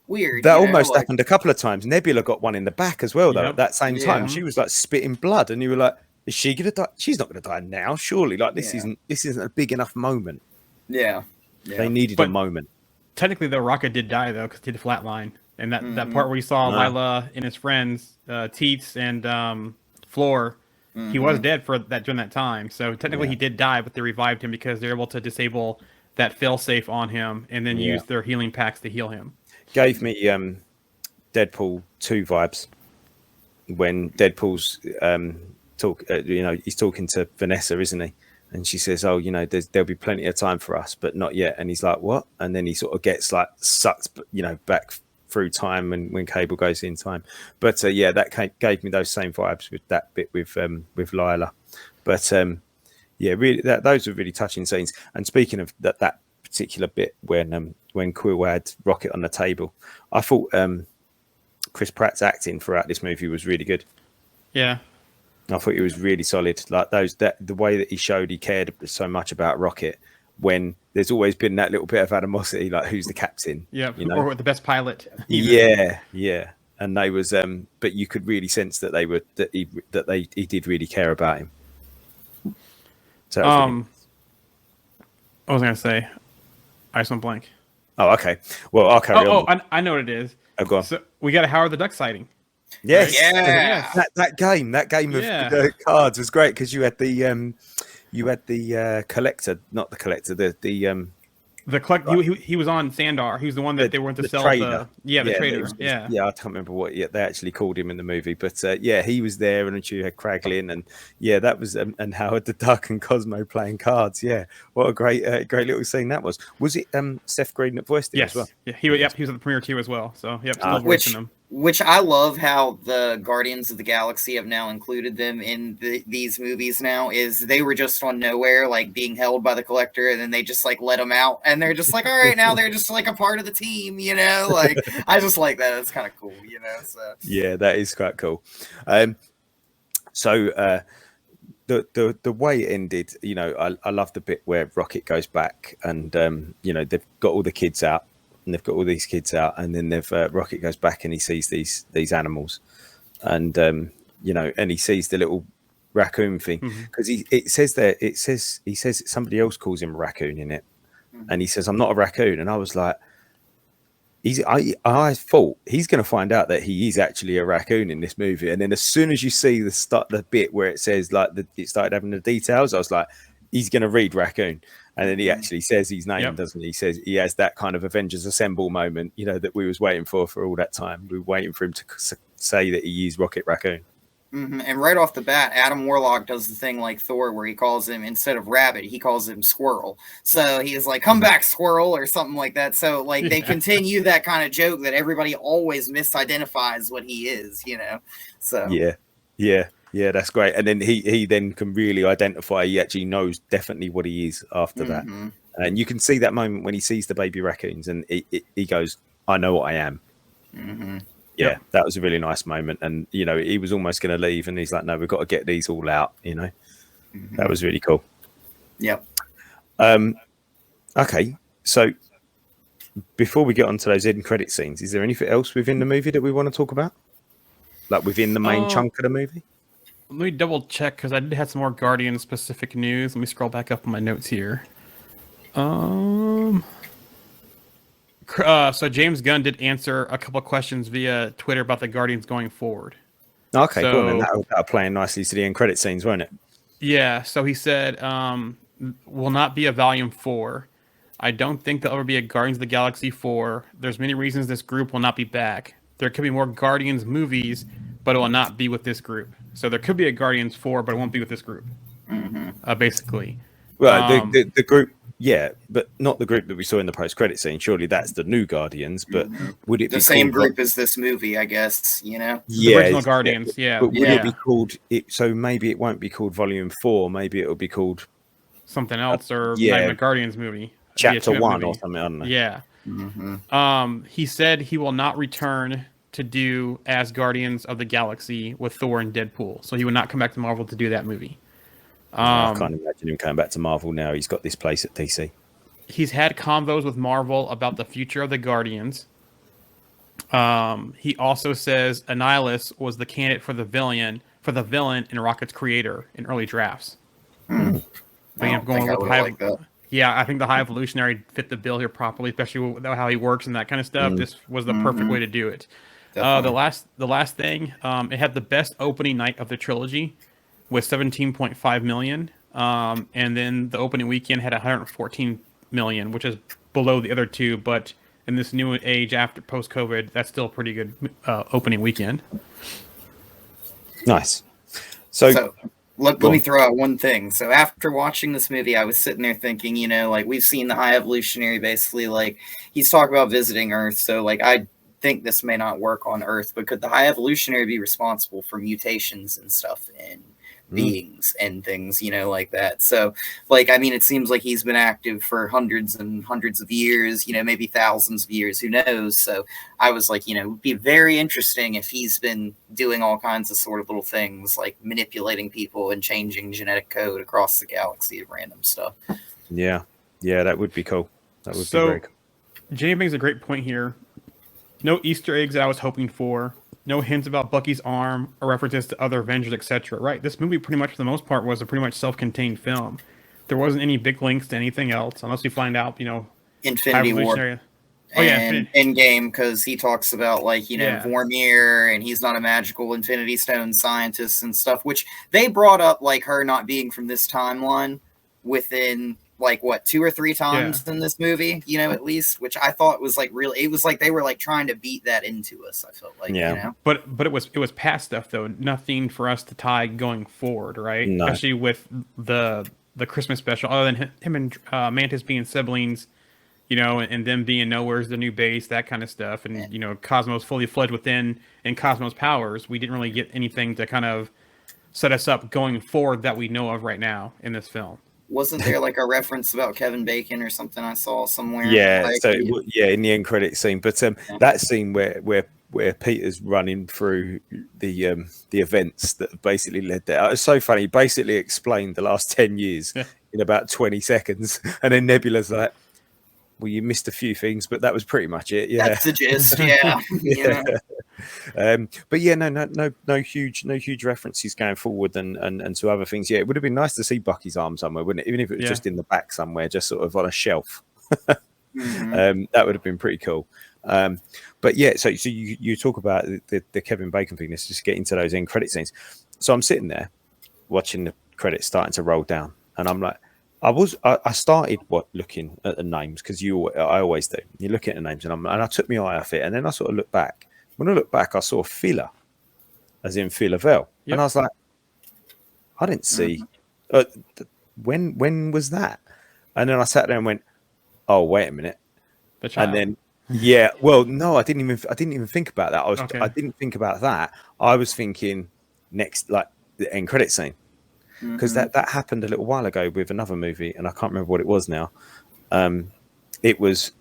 weird. That almost happened a couple of times. Nebula got one in the back as well, though. At that same time, she was like spitting blood, and you were like, is she gonna die? She's not gonna die now, surely. Like this isn't a big enough moment. Yeah. They needed a moment. Technically, the Rocket did die though, because he did flatline, and that part where you saw Lila and his friends, Teets and Floor, he was dead for that during that time. So technically, he did die, but they revived him because they're able to disable that failsafe on him and then use their healing packs to heal him. Gave me Deadpool 2 vibes when Deadpool's. He's talking to Vanessa, isn't he? And she says, "Oh, there'll be plenty of time for us, but not yet." And he's like, "What?" And then he sort of gets like sucked, back through time when Cable goes in time. But that gave me those same vibes with that bit with Lila. But really, those were really touching scenes. And speaking of that particular bit when Quill had Rocket on the table, I thought Chris Pratt's acting throughout this movie was really good. Yeah. I thought he was really solid. Like the way that he showed he cared so much about Rocket, when there's always been that little bit of animosity, like who's the captain? Yeah, or the best pilot. Even. Yeah. And they was, but you could really sense that he did really care about him. So I was gonna say, I just went blank. Oh, okay. Well, I'll carry on. Oh, I know what it is. Oh, go on. So we got a Howard the Duck sighting. Yes, yeah. That game of the cards was great because you had the collector, not the collector, he was on Sandar. He was the one that they went to sell trader. The trader. I can't remember what they actually called him in the movie, but he was there, and you had Kraglin, and that was and Howard the Duck and Cosmo playing cards. Yeah, what a great little scene that was. Was it Seth Green that voiced it as well? Yeah, he was at the premiere too as well. So still voicing him. Which I love how the Guardians of the Galaxy have now included them in these movies now, is they were just on nowhere, like being held by the Collector, and then they just like let them out, and they're just like, all right, now they're just like a part of the team, like I just like that. It's kind of cool, so. Yeah, that is quite cool. So the way it ended, I love the bit where Rocket goes back and they've got all the kids out. And they've got all these kids out, and then Rocket goes back and he sees these animals, and and he sees the little raccoon thing because he says somebody else calls him a raccoon in it, and he says, "I'm not a raccoon," and I was like, I thought he's going to find out that he is actually a raccoon in this movie, and then as soon as you see the bit where it says it started having the details, I was like, he's going to read raccoon. And then he actually says his name, doesn't he? He says he has that kind of Avengers Assemble moment, that we was waiting for all that time. We were waiting for him to say that he is Rocket Raccoon. Mm-hmm. And right off the bat, Adam Warlock does the thing like Thor, where he calls him, instead of rabbit, he calls him squirrel. So he is like, "Come back, squirrel," or something like that. So they continue that kind of joke that everybody always misidentifies what he is, So yeah, that's great. And then he then can really identify. He actually knows definitely what he is after that. And you can see that moment when he sees the baby raccoons, and he goes, "I know what I am." Yeah, that was a really nice moment. And he was almost going to leave, and he's like, "No, we've got to get these all out." That was really cool. Yep. Okay, so before we get on to those end credit scenes, is there anything else within the movie that we want to talk about, like within the main chunk of the movie? Let me double check because I did have some more Guardian specific news. Let me scroll back up on my notes here. So James Gunn did answer a couple of questions via Twitter about the Guardians going forward. Okay, cool. And that'll play in nicely to the end credit scenes, won't it? Yeah. So he said, will not be a Volume 4. I don't think there'll ever be a Guardians of the Galaxy 4. There's many reasons this group will not be back. There could be more Guardians movies, but it will not be with this group. So there could be a Guardians 4, but it won't be with this group. Basically. Well, the group, but not the group that we saw in the post-credit scene. Surely that's the new Guardians, but would it be the same group as this movie, I guess, The original Guardians, But would it be called, so maybe it won't be called Volume 4, maybe it'll be called something else, or not even a Guardians movie. Chapter 1 or something, I don't know. Yeah. He said he will not return to do as Guardians of the Galaxy with Thor and Deadpool. So he would not come back to Marvel to do that movie. I can't imagine him coming back to Marvel now. He's got this place at DC. He's had convos with Marvel about the future of the Guardians. He also says Annihilus was the candidate for the villain in Rocket's creator in early drafts. I think I would like that. Yeah, I think the High Evolutionary fit the bill here properly, especially with how he works and that kind of stuff. This was the perfect way to do it. The last thing, it had the best opening night of the trilogy with 17.5 million, and then the opening weekend had 114 million, which is below the other two. But in this new age after post-COVID, that's still a pretty good opening weekend. Nice. So let me throw out one thing. So after watching this movie, I was sitting there thinking, you know, like we've seen the High Evolutionary basically, like he's talking about visiting Earth. So like I think this may not work on Earth, but could the High Evolutionary be responsible for mutations and stuff in beings and things, you know, like that? So like, I mean, it seems like he's been active for hundreds and hundreds of years, you know, maybe thousands of years, who knows? So I was like, you know, it would be very interesting if he's been doing all kinds of sort of little things like manipulating people and changing genetic code across the galaxy of random stuff. Yeah, that would be cool. That would be very cool. Jamie brings a great point here. No Easter eggs that I was hoping for. No hints about Bucky's arm or references to other Avengers, etc. Right? This movie, pretty much for the most part, was a pretty much self-contained film. There wasn't any big links to anything else, unless we find out, you know, Infinity War. Oh yeah, Endgame, because he talks about like, you know, Vormir, and he's not a magical Infinity Stone scientist and stuff. Which they brought up like her not being from this timeline within like what 2 or 3 times in this movie, you know, at least, which I thought was like really, it was like they were like trying to beat that into us. I felt like, you know, but it was past stuff though, nothing for us to tie going forward, right? No. Especially with the Christmas special, other than him and Mantis being siblings, you know, and them being where's the new base, that kind of stuff, and you know, Cosmo's fully fledged within and Cosmo's powers. We didn't really get anything to kind of set us up going forward that we know of right now in this film. Wasn't there like a reference about Kevin Bacon or something I saw somewhere? Yeah, like, so in the end credit scene, but that scene where Peter's running through the events that basically led there. It was so funny. He basically explained the last 10 years in about 20 seconds, and then Nebula's like, "Well, you missed a few things, but that was pretty much it." Yeah, that's the gist. Yeah. Yeah. But yeah, no huge references going forward and to other things. Yeah, it would have been nice to see Bucky's arm somewhere, wouldn't it? Even if it was just in the back somewhere, just sort of on a shelf. That would have been pretty cool. But yeah, so you talk about the Kevin Bacon thing. Let's just get into those end credit scenes. So I'm sitting there watching the credits starting to roll down, and I'm like, I started looking at the names, because I always do. You look at the names, and I took my eye off it, and then I sort of looked back. When I looked back, I saw Fila, as in Fila Vel, and I was like, I didn't see. When was that? And then I sat there and went, oh, wait a minute. And then well, no, I didn't even think about that. I didn't think about that. I was thinking next, like the end credit scene. Because that happened a little while ago with another movie, and I can't remember what it was now. It was,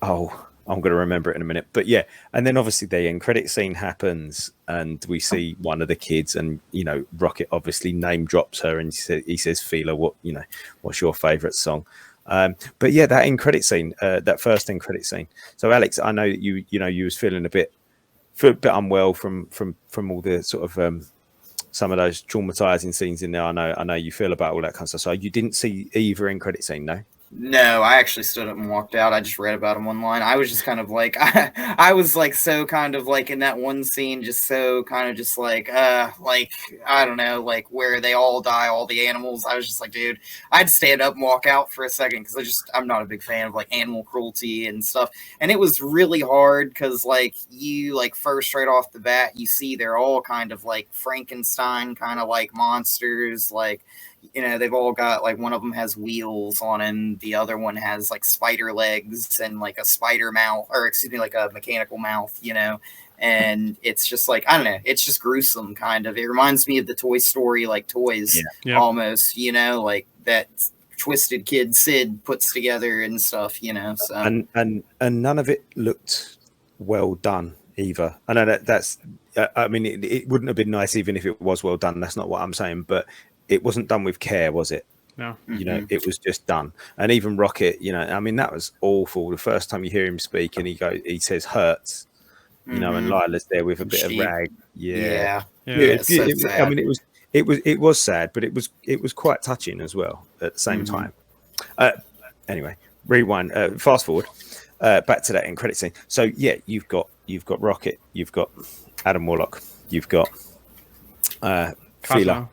I'm going to remember it in a minute. But yeah, and then obviously the end credit scene happens, and we see one of the kids, and you know, Rocket obviously name drops her, and he says, "Fila, what's your favorite song?" But yeah, that end credit scene, that first end credit scene. So Alex, I know that you was feeling a bit unwell from all the sort of some of those traumatizing scenes in there. I know you feel about all that kind of stuff. So you didn't see either end credit scene, no? No, I actually stood up and walked out. I just read about him online. I was just kind of like, I was like so kind of like in that one scene, just so kind of just like I don't know, like where they all die, all the animals. I was just like, dude, I'd stand up and walk out for a second, because I'm not a big fan of like animal cruelty and stuff. And it was really hard because like you like first right off the bat, you see they're all kind of like Frankenstein kind of like monsters, like, you know, they've all got like, one of them has wheels on him, the other one has like spider legs and like a spider mouth, or excuse me, like a mechanical mouth, you know. And it's just like, I don't know, it's just gruesome kind of. It reminds me of the Toy Story like toys almost, you know, like that Twisted Kid Sid puts together and stuff, you know. So and none of it looked well done either. I know that's I mean, it wouldn't have been nice even if it was well done. That's not what I'm saying, but it wasn't done with care, was it? No. You know, it was just done. And even Rocket, you know, I mean, that was awful. The first time you hear him speak, and he says hurts, you know, and Lila's there with a bit of rag. Yeah. I mean, it was sad, but it was quite touching as well at the same time. Anyway, rewind, fast forward, back to that end credit scene. So yeah, you've got Rocket, you've got Adam Warlock, you've got Fila,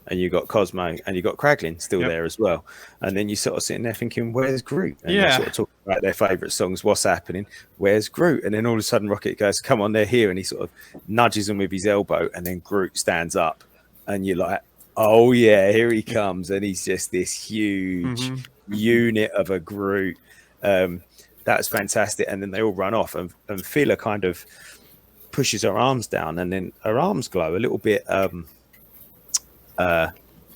and you got Cosmo, and you got Kraglin still there as well. And then you sort of sitting there thinking, where's Groot? And they sort of talk about their favourite songs, what's happening, where's Groot? And then all of a sudden Rocket goes, come on, they're here, and he sort of nudges them with his elbow, and then Groot stands up, and you're like, Oh yeah, here he comes, and he's just this huge Mm-hmm. unit of a Groot. That's fantastic, and then they all run off, and Fila kind of pushes her arms down, and then her arms glow a little bit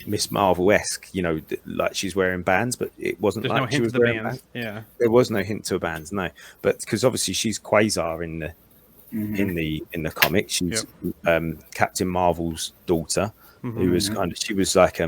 Miss Marvel-esque, you know, like she's wearing bands, but it wasn't There's like no she hint was of the wearing bands. bands. Yeah. There was no hint to bands, no. But because obviously she's Quasar in the in the comic, she's Captain Marvel's daughter, who was kind of she was like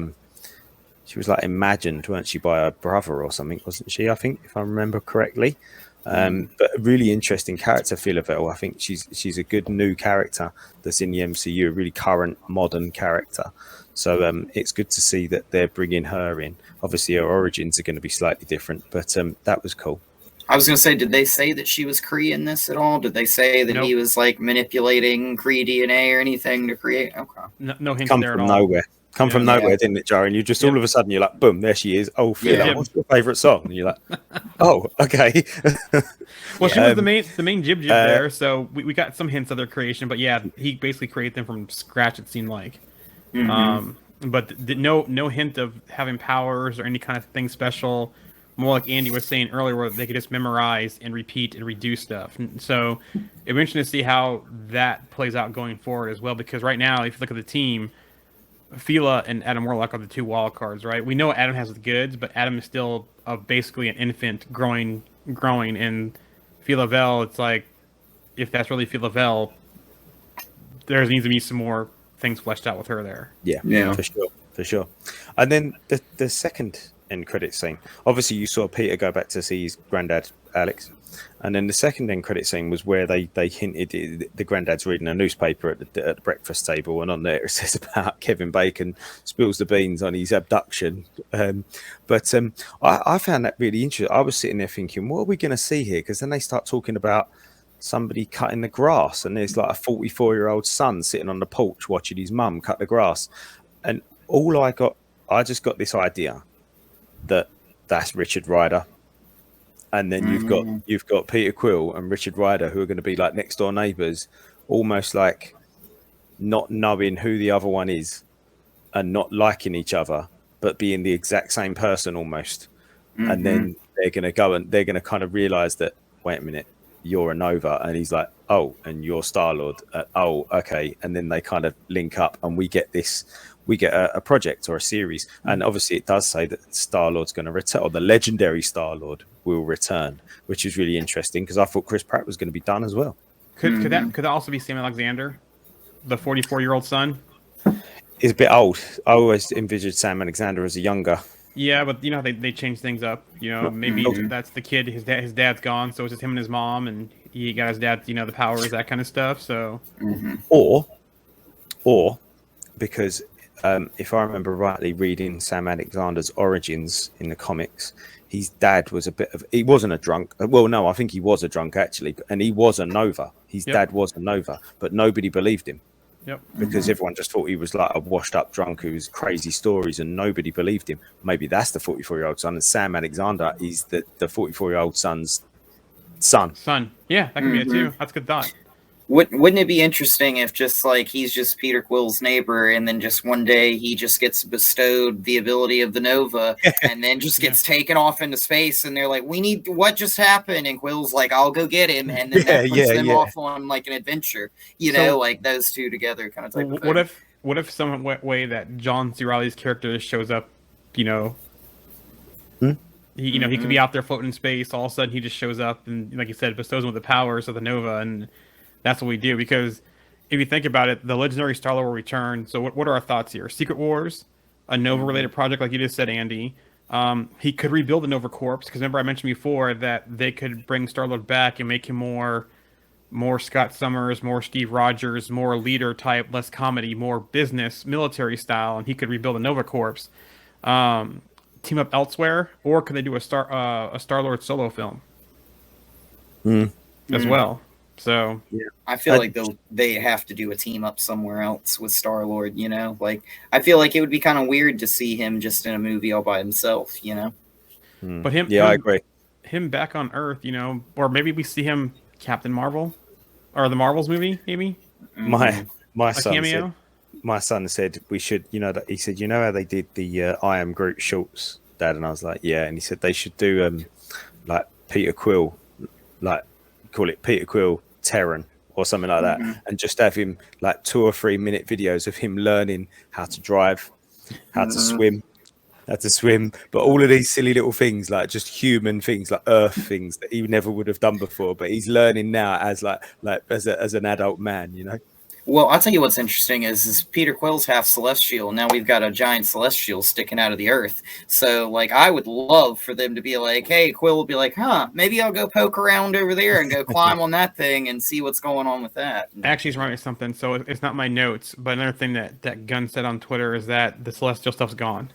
imagined, weren't she, by her brother or something, wasn't she? I think, if I remember correctly. But a really interesting character, Philavel. I think she's a good new character that's in the MCU, a really current, modern character. So it's good to see that they're bringing her in. Obviously, her origins are going to be slightly different, but that was cool. I was going to say, did they say that she was Kree in this at all? Did they say that he was like manipulating Kree DNA or anything to create? Okay. No hints Come there at from all. nowhere. Come from nowhere, didn't it, Jaren? You just all of a sudden you're like, boom, there she is. Oh, Phil, what's your favourite song? And you're like, oh, okay. Well, she was the main Jib there, so we got some hints of their creation, but yeah, he basically created them from scratch. It seemed like, but no hint of having powers or any kind of thing special. More like Andy was saying earlier, where they could just memorize and repeat and redo stuff. And so it'll be interesting to see how that plays out going forward as well. Because right now, if you look at the team, Fila and Adam Warlock are the two wild cards, right? We know Adam has the goods, but Adam is still basically an infant growing. And Fila Vel, it's like, if that's really Fila Vel, there needs to be some more things fleshed out with her there. Yeah, for sure. And then the second end credit scene, obviously you saw Peter go back to see his granddad Alex, and then the second end credit scene was where they hinted the granddad's reading a newspaper at the breakfast table, and on there it says about Kevin Bacon spills the beans on his abduction. But I found that really interesting. I was sitting there thinking, what are we going to see here? Because then they start talking about somebody cutting the grass, and there's like a 44-year-old son sitting on the porch watching his mum cut the grass, and I just got this idea that that's Richard Rider, and then you've got Peter Quill and Richard Rider, who are going to be like next door neighbors, almost like not knowing who the other one is and not liking each other, but being the exact same person almost. And then they're going to go and they're going to kind of realize that, wait a minute, you're a Nova, and he's like, oh, and you're Star-Lord. Oh, okay. And then they kind of link up, and we get a project or a series. And obviously it does say that Star-Lord's going to return, or the legendary Star-Lord will return, which is really interesting, because I thought Chris Pratt was going to be done as well. Could that also be Sam Alexander, the 44-year-old son? He's a bit old. I always envisioned Sam Alexander as a younger. Yeah, but you know they change things up. You know, maybe that's the kid. His dad's gone, so it's just him and his mom, and he got his dad. You know, the powers, that kind of stuff. So, or because if I remember rightly, reading Sam Alexander's origins in the comics, his dad was he wasn't a drunk. Well, no, I think he was a drunk actually, and he was a Nova. His dad was a Nova, but nobody believed him. Because everyone just thought he was like a washed up drunk who was crazy stories, and nobody believed him. Maybe that's the 44-year-old son, and Sam Alexander is the 44-year-old son's son. Yeah, that could be it too. That's a good thought. Wouldn't it be interesting if just like he's just Peter Quill's neighbor, and then just one day he just gets bestowed the ability of the Nova, and then just gets taken off into space, and they're like, "We need what just happened?" And Quill's like, "I'll go get him," and then that puts them off on like an adventure. You know, like those two together, kind of type of thing. What if some way that John C. Reilly's character shows up? You know, he could be out there floating in space. All of a sudden, he just shows up and, like you said, bestows him with the powers of the Nova, and that's what we do. Because if you think about it, the legendary Star-Lord will return. So what are our thoughts here? Secret Wars, a Nova-related project, like you just said, Andy. He could rebuild the Nova Corps, because remember I mentioned before that they could bring Star-Lord back and make him more Scott Summers, more Steve Rogers, more leader type, less comedy, more business, military style, and he could rebuild the Nova Corps. Team up elsewhere, or could they do a Star-Lord solo film as well? So I feel like they have to do a team up somewhere else with Star-Lord, you know? Like, I feel like it would be kind of weird to see him just in a movie all by himself, you know? But I agree. Him back on Earth, you know, or maybe we see him Captain Marvel, or the Marvels movie, maybe. My son cameo. my son said we should, that he said, how they did the I Am Groot shorts, Dad, and I was like, yeah, and he said they should do like Peter Quill, like call it Peter Quill Terran or something like that, and just have him like 2 or 3 minute videos of him learning how to drive, how to swim, but all of these silly little things, like just human things, like earth things that he never would have done before, but he's learning now as as an adult man. Well, I'll tell you what's interesting is Peter Quill's half celestial. Now we've got a giant celestial sticking out of the earth. So, like, I would love for them to be like, hey, Quill will be like, maybe I'll go poke around over there and go climb on that thing and see what's going on with that. Actually, he's writing something, so it's not my notes, but another thing that Gunn said on Twitter is that the celestial stuff's gone.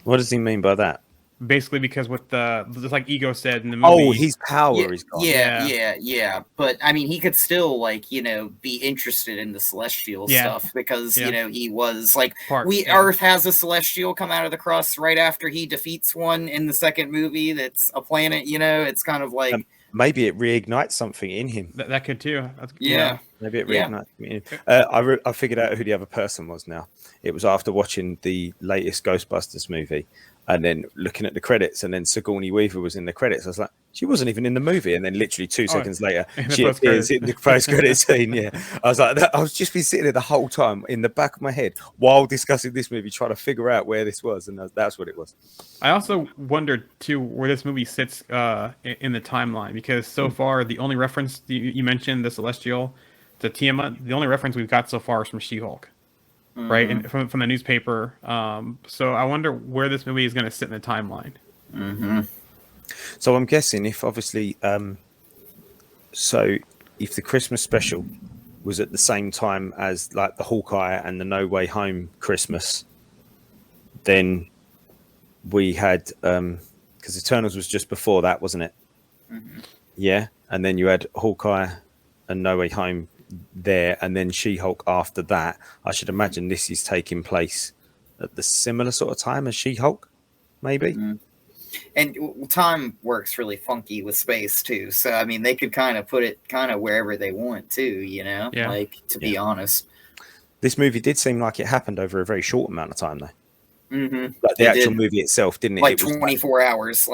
What does he mean by that? Basically, because with just like Ego said in the movie. Oh, his power is gone. Yeah. But I mean, he could still be interested in the celestial stuff because he was like, Earth has a celestial come out of the crust right after he defeats one in the second movie. That's a planet. It's kind of like maybe it reignites something in him. That could too. Maybe it reignites something in him. I figured out who the other person was now. It was after watching the latest Ghostbusters movie. And then looking at the credits, and then Sigourney Weaver was in the credits. I was like, she wasn't even in the movie. And then literally 2 seconds later, she appears in the post-credit scene. Yeah, I was like, I was just been sitting there the whole time in the back of my head while discussing this movie, trying to figure out where this was, and that's what it was. I also wondered too where this movie sits in the timeline, because so far the only reference you mentioned, the Celestial, to Tiamat, the only reference we've got so far is from She-Hulk. Right, and from the newspaper. So I wonder where this movie is going to sit in the timeline. So I'm guessing if obviously, so if the Christmas special was at the same time as like the Hawkeye and the No Way Home Christmas, then we had because Eternals was just before that, wasn't it? Yeah, and then you had Hawkeye and No Way Home there, and then She-Hulk after that. I should imagine this is taking place at the similar sort of time as She-Hulk, maybe. And time works really funky with space too, so I mean they could kind of put it kind of wherever they want to, to be honest. This movie did seem like it happened over a very short amount of time though. Like the actual movie itself, didn't it? Like it was 24 hours,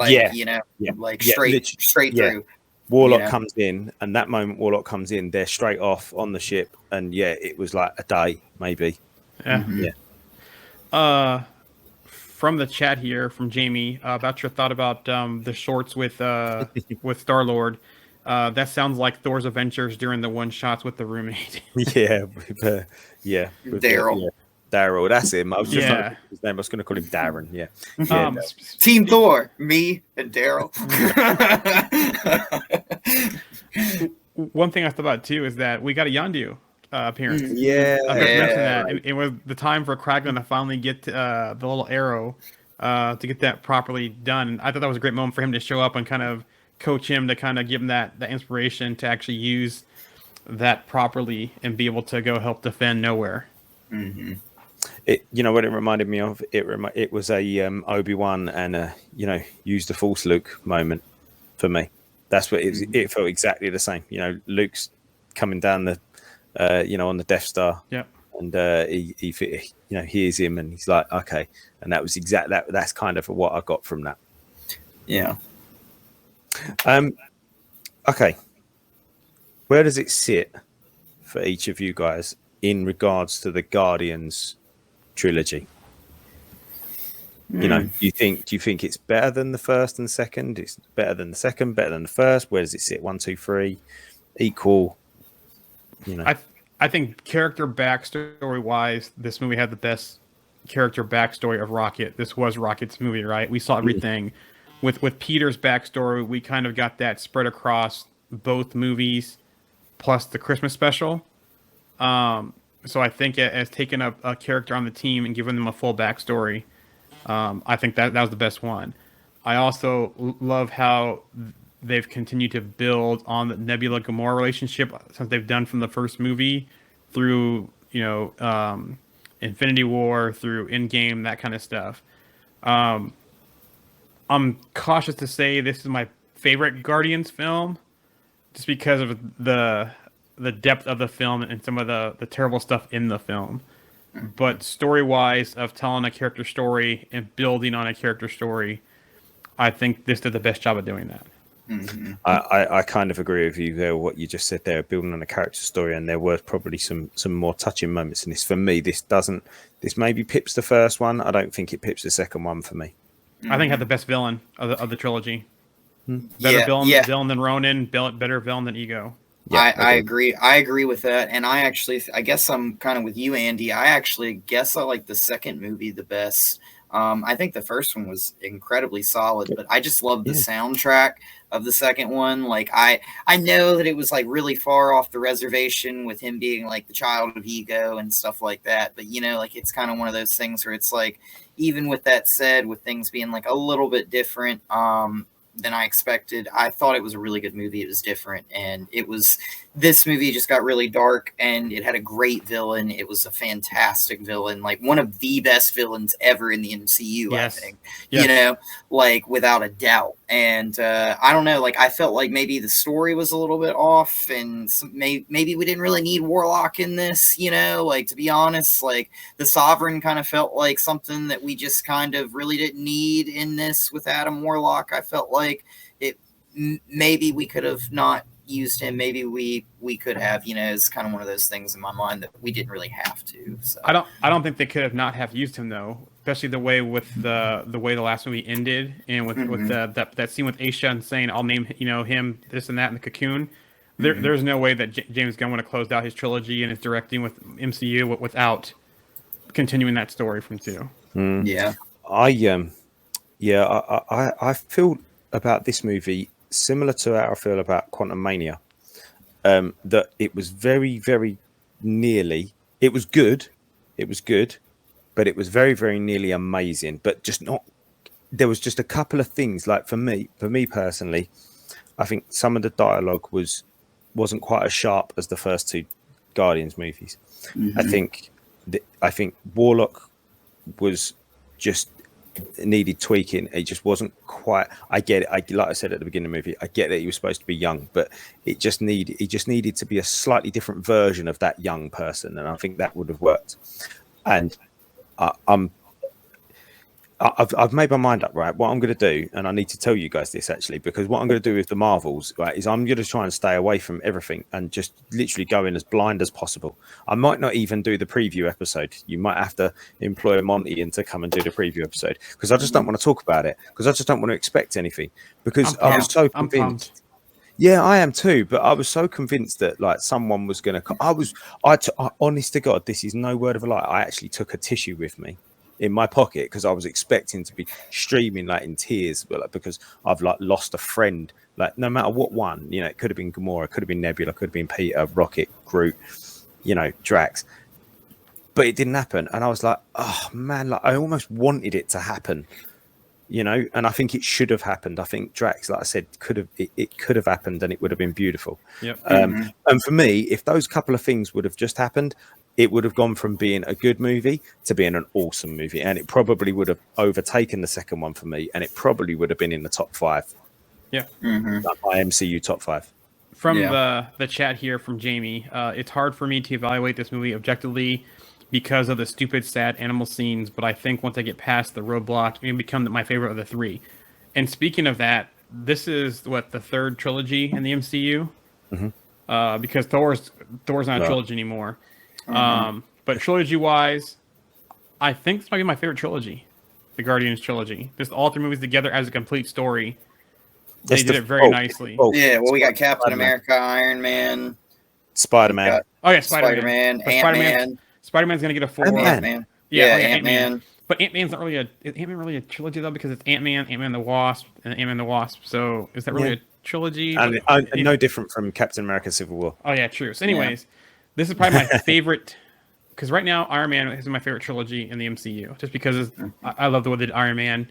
straight through. Warlock comes in, and that moment Warlock comes in, they're straight off on the ship, and it was like a day, maybe. From the chat here, from Jamie, about your thought about the shorts with Star-Lord. That sounds like Thor's adventures during the one-shots with the roommate. Daryl. Daryl, that's him. I was just his name. I was going to call him Darren. Team Thor, me and Daryl. One thing I thought about too is that we got a Yondu appearance. That. It was the time for Kraglin to finally get the little arrow to get that properly done. I thought that was a great moment for him to show up and kind of coach him, to kind of give him that inspiration to actually use that properly and be able to go help defend Nowhere. It, what it reminded me of? It was a Obi-Wan and a use the Force Luke moment for me. That's what it felt exactly the same. Luke's coming down the on the Death Star. Yeah. And he hears him, and he's like, okay. And that was that's kind of what I got from that. Yeah. Okay. Where does it sit for each of you guys in regards to the Guardians trilogy? Do you think it's better than the first and second? It's better than the second, better than the first? Where does it sit? 1, 2, 3, equal? I think character backstory wise, this movie had the best character backstory of Rocket. This was Rocket's movie, right? We saw everything. With Peter's backstory, we kind of got that spread across both movies, plus the Christmas special. So I think as taking a character on the team and giving them a full backstory, I think that was the best one. I also love how they've continued to build on the Nebula Gamora relationship since they've done from the first movie through Infinity War, through Endgame, that kind of stuff. I'm cautious to say this is my favorite Guardians film, just because of the the depth of the film and some of the terrible stuff in the film. But story-wise, of telling a character story and building on a character story, I think this did the best job of doing that. Mm-hmm. I kind of agree with you there. What you just said there, building on a character story, and there were probably some more touching moments in this. For me, this maybe pips the first one. I don't think it pips the second one for me. I think it had the best villain of the trilogy. Yeah, Villain than Ronan, better villain than Ego. Yeah, I agree. I agree with that. And I guess I'm kind of with you, Andy. I actually guess I like the second movie the best. I think the first one was incredibly solid, but I just love the soundtrack of the second one. Like I know that it was like really far off the reservation with him being like the child of Ego and stuff like that. But like it's kind of one of those things where it's like, even with that said, with things being like a little bit different, than I expected, I thought it was a really good movie. It was different, and this movie just got really dark, and it had a great villain. It was a fantastic villain, like one of the best villains ever in the MCU. Yes. I think, like without a doubt. And I don't know, like I felt like maybe the story was a little bit off, and maybe we didn't really need Warlock in this. Like to be honest, like the Sovereign kind of felt like something that we just kind of really didn't need in this with Adam Warlock. I felt like maybe we could have not used him. Maybe we could have, it's kind of one of those things in my mind that we didn't really have to. So I don't think they could have not have used him though, especially the way with the way the last movie ended, and with that scene with Aisha and saying I'll name him this and that in the Cocoon. There's no way that James Gunn would have closed out his trilogy and his directing with MCU without continuing that story from 2. Yeah. I feel about this movie similar to how I feel about Quantum Mania, that it was very, very nearly, it was good, but it was very, very nearly amazing, but just not, there was just a couple of things, like for me personally, I think some of the dialogue wasn't quite as sharp as the first 2 Guardians movies. I think Warlock was just needed tweaking. It just wasn't quite. I get it. Like I said at the beginning of the movie, I get that he was supposed to be young, but it just needed to be a slightly different version of that young person, and I think that would have worked. And I've made my mind up, right? What I'm going to do, and I need to tell you guys this actually, because what I'm going to do with the Marvels, right, is I'm going to try and stay away from everything and just literally go in as blind as possible. I might not even do the preview episode. You might have to employ Monty in to come and do the preview episode, because I just don't want to talk about it, because I just don't want to expect anything, because I was so convinced. Yeah, I am too, but I was so convinced that like someone was going to. I honest to God, this is no word of a lie. I actually took a tissue with me in my pocket because I was expecting to be streaming like in tears, but like, because I've like lost a friend. Like no matter what one, it could have been Gamora, it could have been Nebula, could have been Peter, Rocket, Groot, Drax, but it didn't happen. And I was like, oh man, like I almost wanted it to happen, and I think it should have happened. I think Drax, like I said, it could have happened, and it would have been beautiful. Yep. And for me, if those couple of things would have just happened, it would have gone from being a good movie to being an awesome movie, and it probably would have overtaken the second one for me, and it probably would have been in the top 5. Yeah, like my MCU top 5. From the chat here from Jamie, it's hard for me to evaluate this movie objectively because of the stupid, sad animal scenes, but I think once I get past the roadblock, it will become my favorite of the 3. And speaking of that, this is the 3rd trilogy in the MCU, because Thor's not a trilogy anymore. But trilogy-wise, I think this might be my favorite trilogy, the Guardians trilogy. Just all 3 movies together as a complete story. They did it very nicely. Yeah, well, we got Captain America, Iron Man, Spider-Man. Spider-Man, Ant-Man. Spider-Man's gonna get a 4. Ant-Man. Ant-Man. But Ant-Man's not really a trilogy though, because it's Ant-Man, Ant-Man the Wasp, and Ant-Man the Wasp. So is that really a trilogy? And no different from Captain America: Civil War. Oh yeah, true. So, anyways. This is probably my favorite, because right now Iron Man is my favorite trilogy in the MCU, just because I love the way they did Iron Man,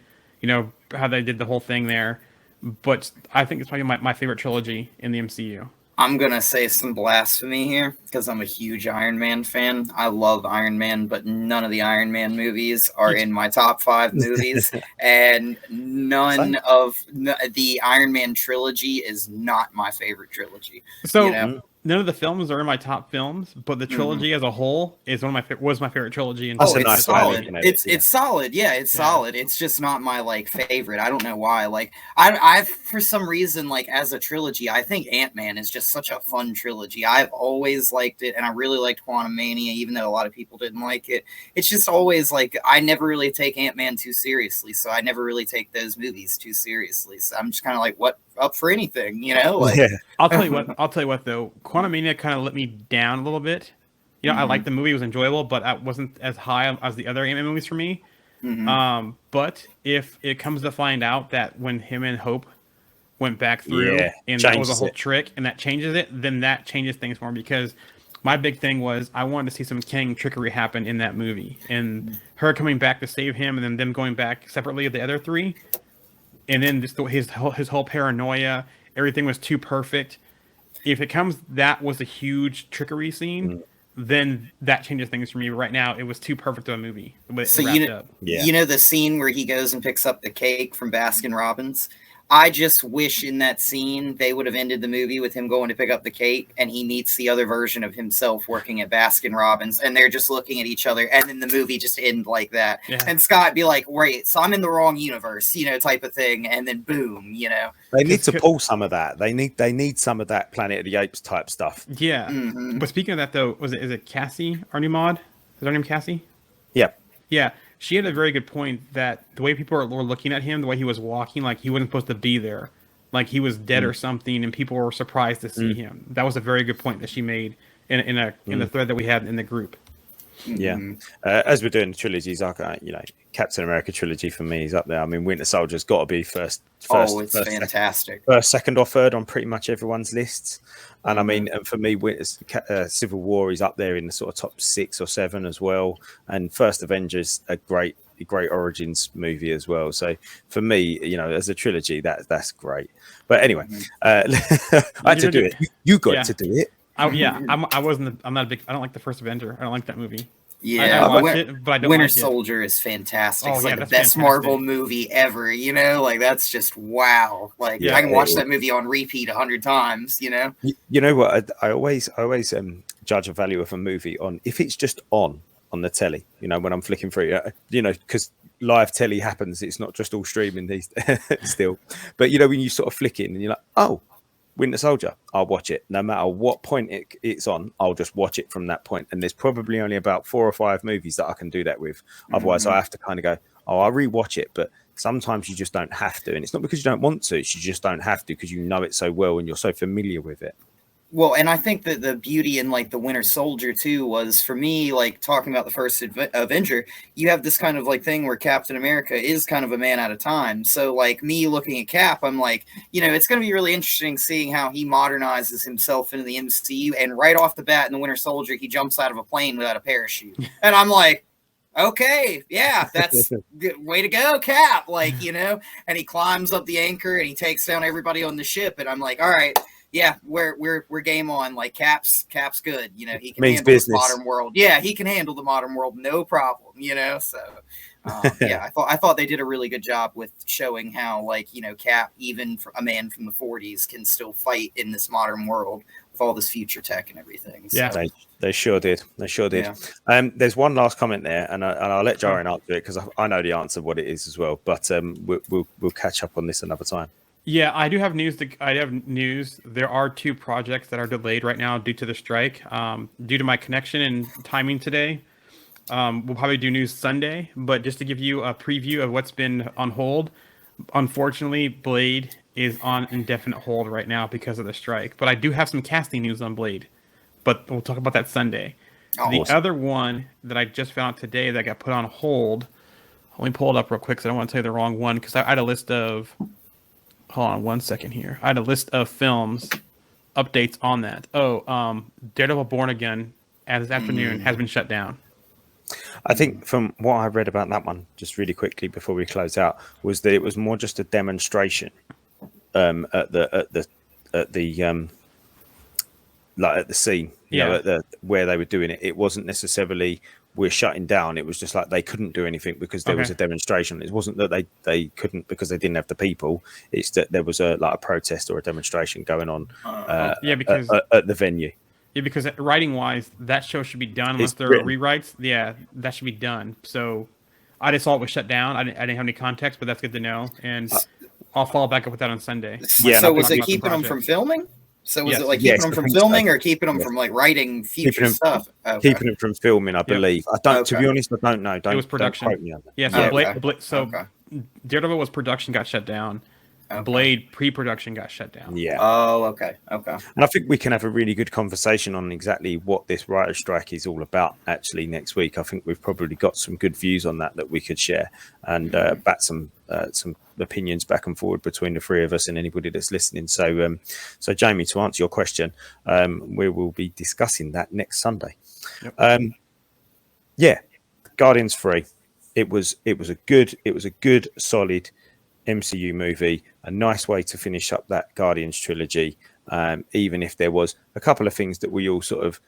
how they did the whole thing there. But I think it's probably my favorite trilogy in the MCU. I'm going to say some blasphemy here because I'm a huge Iron Man fan. I love Iron Man, but none of the Iron Man movies are in my top 5 movies. And none of the Iron Man trilogy is not my favorite trilogy. So none of the films are in my top films, but the trilogy as a whole is was my favorite trilogy. And That's Oh, a it's nice way of solid. looking at it, It's solid. Yeah, it's solid. It's just not my like favorite. I don't know why. Like I for some reason like as a trilogy, I think Ant-Man is just such a fun trilogy. I've always liked it, and I really liked Quantum Mania, even though a lot of people didn't like it. It's just always like I never really take Ant-Man too seriously, so I never really take those movies too seriously. So I'm just kind of like, what, up for anything, you know? Like, yeah. I'll tell you what. I'll tell you what though. Quantum Mania kind of let me down a little bit. You know, I liked the movie; it was enjoyable, but it wasn't as high as the other Ant-Man movies for me. But if it comes to find out that when him and Hope went back through, Yeah, and that was a changes whole it. trick, and that changes it, then that changes things for me because my big thing was I wanted to see some Kang trickery happen in that movie, and her coming back to save him, and then them going back separately of the other three, and then just his whole paranoia, everything was too perfect. If it comes, that was a huge trickery scene. Then that changes things for me. Right now, it was too perfect of a movie. But so it wrapped up. Yeah. you know the scene where he goes and picks up the cake from Baskin Robbins. I just wish in that scene they would have ended the movie with him going to pick up the cake and he meets the other version of himself working at Baskin Robbins and they're just looking at each other and then the movie just end like that. Yeah. And Scott be like, wait, so I'm in the wrong universe, you know, type of thing. And then boom, you know. They need to pull some of that. They need some of that Planet of the Apes type stuff. Yeah. But speaking of that, though, is it Cassie, our new mod? Is her name Cassie? Yeah. Yeah. She had a very good point that the way people were looking at him, the way he was walking, like he wasn't supposed to be there. Like he was dead or something, and people were surprised to see him. That was a very good point that she made in the thread that we had in the group. Yeah, as we're doing the trilogies, Captain America trilogy for me is up there. I mean, Winter Soldier's got to be first, It's fantastic. first, second, or third on pretty much everyone's lists. And I mean, and for me, Civil War is up there in the sort of top 6 or 7 as well. And First Avengers, a great origins movie as well. So for me, as a trilogy, that's great. But anyway, I had to do it. You got to do it. I'm not a big. I don't like the first Avenger. I don't like that movie. Yeah, I watched it, but I don't Winter like it. Soldier is fantastic. Oh, It's yeah, like the that's best fantastic. Marvel movie ever. You know, like that's just wow. Like Yeah. I can watch that movie on repeat 100 times. You know. You know what? I always judge a value of a movie on if it's just on the telly. When I'm flicking through, because live telly happens. It's not just all streaming these still. But when you sort of flick it and you're like, oh, Winter Soldier, I'll watch it. No matter what point it's on, I'll just watch it from that point. And there's probably only about 4 or 5 movies that I can do that with. Otherwise, I have to kind of go, I'll rewatch it. But sometimes you just don't have to. And it's not because you don't want to. It's you just don't have to because you know it so well and you're so familiar with it. Well, and I think that the beauty in like the Winter Soldier too was for me, like talking about the first Avenger, you have this kind of like thing where Captain America is kind of a man at a time. So like me looking at Cap, I'm like, it's going to be really interesting seeing how he modernizes himself into the MCU. And right off the bat in the Winter Soldier, he jumps out of a plane without a parachute. And I'm like, okay, yeah, that's good. Way to go, Cap. Like, and he climbs up the anchor and he takes down everybody on the ship. And I'm like, all right. Yeah, we're game on. Like Cap's good. He can Means handle business. the modern world. Yeah, he can handle the modern world, no problem. So yeah, I thought they did a really good job with showing how Cap, even a man from the 40s, can still fight in this modern world with all this future tech and everything. So. Yeah. They sure did. Yeah. There's one last comment there, and I'll let Jarian answer it because I know the answer what it is as well. But we'll catch up on this another time. Yeah, I do have news. There are 2 projects that are delayed right now due to the strike. Due to my connection and timing today, we'll probably do news Sunday. But just to give you a preview of what's been on hold, unfortunately, Blade is on indefinite hold right now because of the strike. But I do have some casting news on Blade. But we'll talk about that Sunday. The other one that I just found out today that got put on hold, let me pull it up real quick because I don't want to tell you the wrong one because I had a list of... Hold on 1 second here. I had a list of films updates on that. Daredevil Born Again this afternoon has been shut down. I think from what I read about that one, just really quickly before we close out, was that it was more just a demonstration at the scene, where they were doing it. It wasn't necessarily we're shutting down. It was just like they couldn't do anything because there was a demonstration. It wasn't that they couldn't because they didn't have the people. It's that there was a protest or a demonstration going on because at the venue. Yeah, because writing wise, that show should be done unless there are rewrites. Yeah, that should be done. So I just saw it was shut down. I didn't have any context, but that's good to know. And I'll follow back up with that on Sunday. Yeah. So was it keeping them from filming? So was it like keeping them from filming or keeping them from like writing future stuff? Keeping them from filming, I believe. I don't. To be honest, I don't know. It was production. Don't quote me on that. Yeah. So Daredevil was production got shut down. Blade pre-production got shut down. Yeah. Oh, okay. And I think we can have a really good conversation on exactly what this writer's strike is all about. Actually, next week, I think we've probably got some good views on that we could share and bat some opinions back and forward between the three of us and anybody that's listening. So, Jamie, to answer your question, we will be discussing that next Sunday. Yep. Guardians 3. It was a good, solid MCU movie, a nice way to finish up that Guardians trilogy, even if there was a couple of things that we all sort of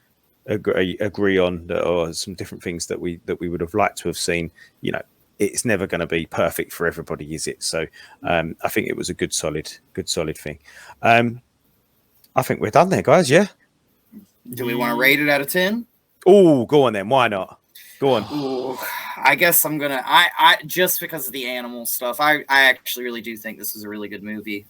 agree on, or some different things that we would have liked to have seen. You know, it's never going to be perfect for everybody, is it? So I think it was a good solid thing. I think we're done there, guys. Yeah. Do we want to rate it out of 10? Oh, go on then. Why not? Go on. Ooh, I guess I'm gonna. I just because of the animal stuff. I actually really do think this is a really good movie.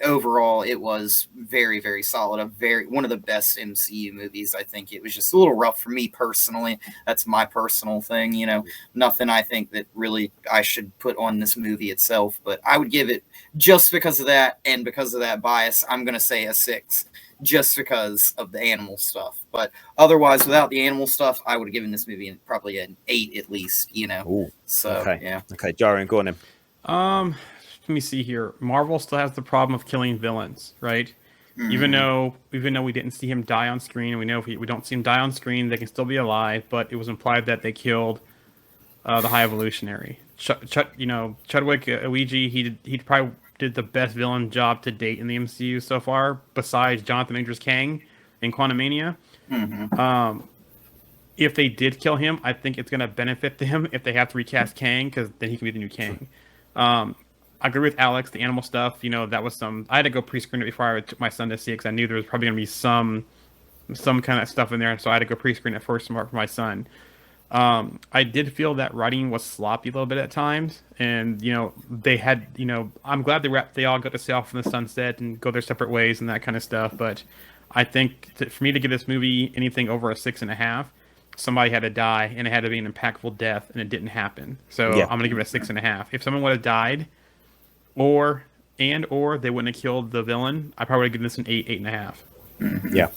Overall, it was very, very solid. One of the best MCU movies. I think it was just a little rough for me personally. That's my personal thing. You know, nothing I think that really I should put on this movie itself. But I would give it, just because of that and because of that bias, I'm gonna say a 6. Just because of the animal stuff. But otherwise, without the animal stuff, I would have given this movie probably an 8 at least, you know. Ooh, so, okay. Yeah. Okay, Jarian, go on then. Let me see here. Marvel still has the problem of killing villains, right? Mm-hmm. Even though we didn't see him die on screen, and we know if we don't see him die on screen, they can still be alive, but it was implied that they killed the High Evolutionary. Chadwick Ouija, he probably did the best villain job to date in the MCU so far, besides Jonathan Majors Kang in Quantumania. Mm-hmm. If they did kill him, I think it's going to benefit them if they have to recast Kang, because then he can be the new Kang. I agree with Alex, the animal stuff, that was I had to go pre-screen it before I took my son to see it, because I knew there was probably going to be some kind of stuff in there, and so I had to go pre-screen it first for my son. I did feel that writing was sloppy a little bit at times, and they had I'm glad they all got to sail off in the sunset and go their separate ways and that kind of stuff. But I think for me to give this movie anything over a 6.5, somebody had to die, and it had to be an impactful death, and it didn't happen. So I'm gonna give it a 6.5. If someone would have died, or they wouldn't have killed the villain, I probably would have given this an 8.5. Mm-hmm. Yeah,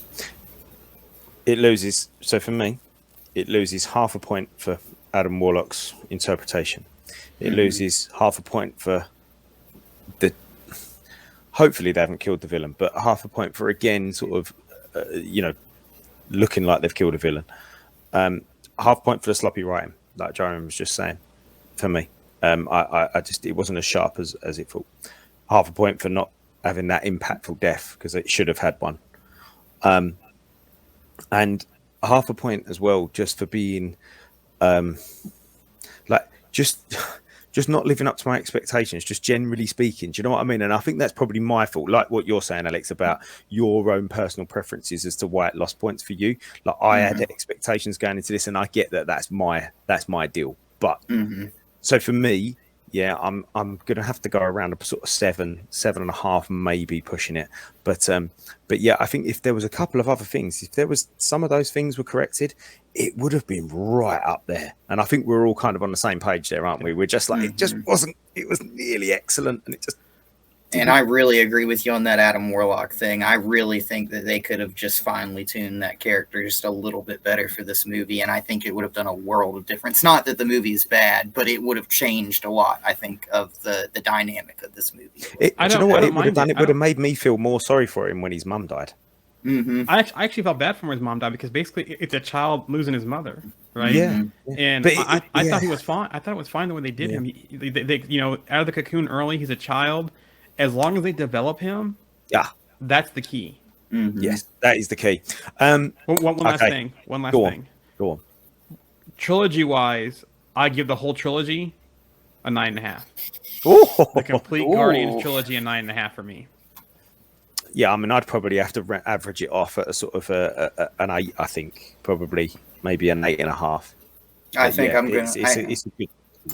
it loses. So for me, it loses half a point for Adam Warlock's interpretation. It loses half a point for hopefully they haven't killed the villain, but half a point for, again, sort of, looking like they've killed a villain. Half a point for the sloppy writing, like Jeremy was just saying, for me. It wasn't as sharp as it thought. Half a point for not having that impactful death, because it should have had one. And half a point as well just for being just not living up to my expectations, just generally speaking. Do you know what I mean? And I think that's probably my fault, like what you're saying, Alex, about your own personal preferences as to why it lost points for you. Like I had expectations going into this, and I get that that's my deal. But so for me, yeah, I'm gonna have to go around a sort of 7.5, maybe pushing it. But yeah, I think if there was a couple of other things, if there was some of those things were corrected, it would have been right up there. And I think we're all kind of on the same page there, aren't we? We're just like, it just wasn't. It was nearly excellent, and it just. And I really agree with you on that Adam Warlock thing. I really think that they could have just finely tuned that character just a little bit better for this movie, and I think it would have done a world of difference. Not that the movie is bad, but it would have changed a lot, I think, of the dynamic of this movie. Do you know what it would have done? It would have made me feel more sorry for him when his mum died. Mm-hmm. I actually felt bad for him when his mom died, because basically it's a child losing his mother, right? Yeah. And I thought he was fine. I thought it was fine the way they did him. They out of the cocoon early. He's a child. As long as they develop him, that's the key. Yes, that is the key. One last thing. Go on. Trilogy-wise, I give the whole trilogy a 9.5. Oh, The complete Guardians trilogy a 9.5 for me. yeah. I mean, I'd probably have to average it off at a sort of an 8. I think probably maybe an 8.5. I think yeah, I'm gonna. It's a good.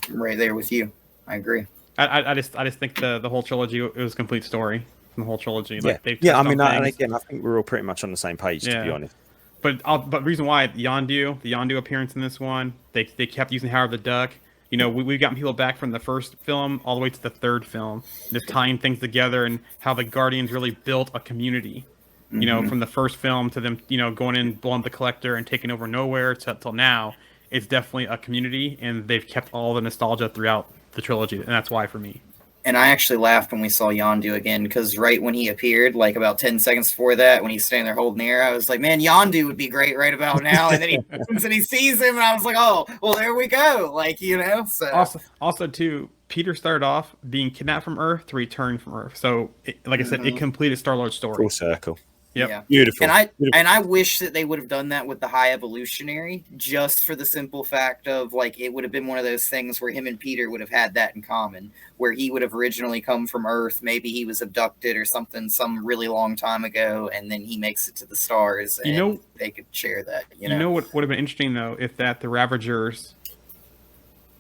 Right there with you. I agree. I just think the whole trilogy, it was a complete story. The whole trilogy. Like, Yeah. I mean, and again, I think we're all pretty much on the same page, to be honest. But reason why the Yondu appearance in this one, they kept using Howard the Duck. You know, we've gotten people back from the first film all the way to the third film, just tying things together and how the Guardians really built a community. You know, from the first film to them, you know, going in, blowing the Collector and taking over Nowhere till now, it's definitely a community, and they've kept all the nostalgia throughout the trilogy, and that's why for me. And I actually laughed when we saw Yondu again, because right when he appeared, like about 10 seconds before that, when he's standing there holding the air, I was like, man, Yondu would be great right about now. And then he sees him, and I was like, oh, well, there we go. Like, you know. So Also too, Peter started off being kidnapped from Earth to return from Earth. So, like I said, it completed Star-Lord's story. Full circle. Yep. Yeah. Beautiful. And I wish that they would have done that with the High Evolutionary, just for the simple fact of, like, it would have been one of those things where him and Peter would have had that in common, where he would have originally come from Earth, maybe he was abducted or something some really long time ago, and then he makes it to the stars, and they could share that. You know what would have been interesting, though, if the Ravagers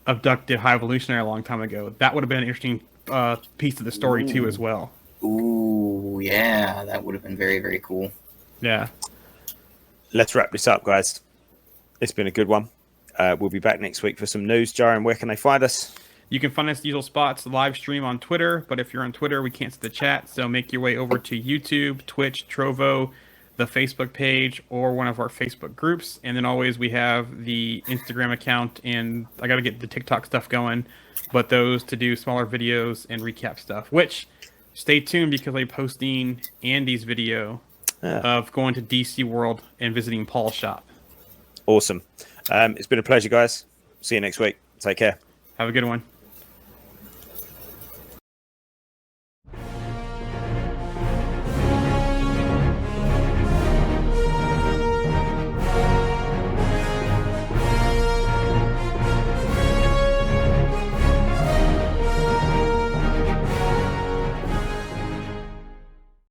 abducted High Evolutionary a long time ago. That would have been an interesting piece of the story, too, as well. Ooh, yeah, that would have been very, very cool. Yeah. Let's wrap this up, guys. It's been a good one. We'll be back next week for some news. Jaren, where can they find us? You can find us the usual spots, live stream on Twitter, but if you're on Twitter, we can't see the chat, so make your way over to YouTube, Twitch, Trovo, the Facebook page, or one of our Facebook groups. And then always we have the Instagram account, and I got to get the TikTok stuff going, but those to do smaller videos and recap stuff, which... Stay tuned because I'm posting Andy's video of going to DC World and visiting Paul's shop. Awesome. It's been a pleasure, guys. See you next week. Take care. Have a good one.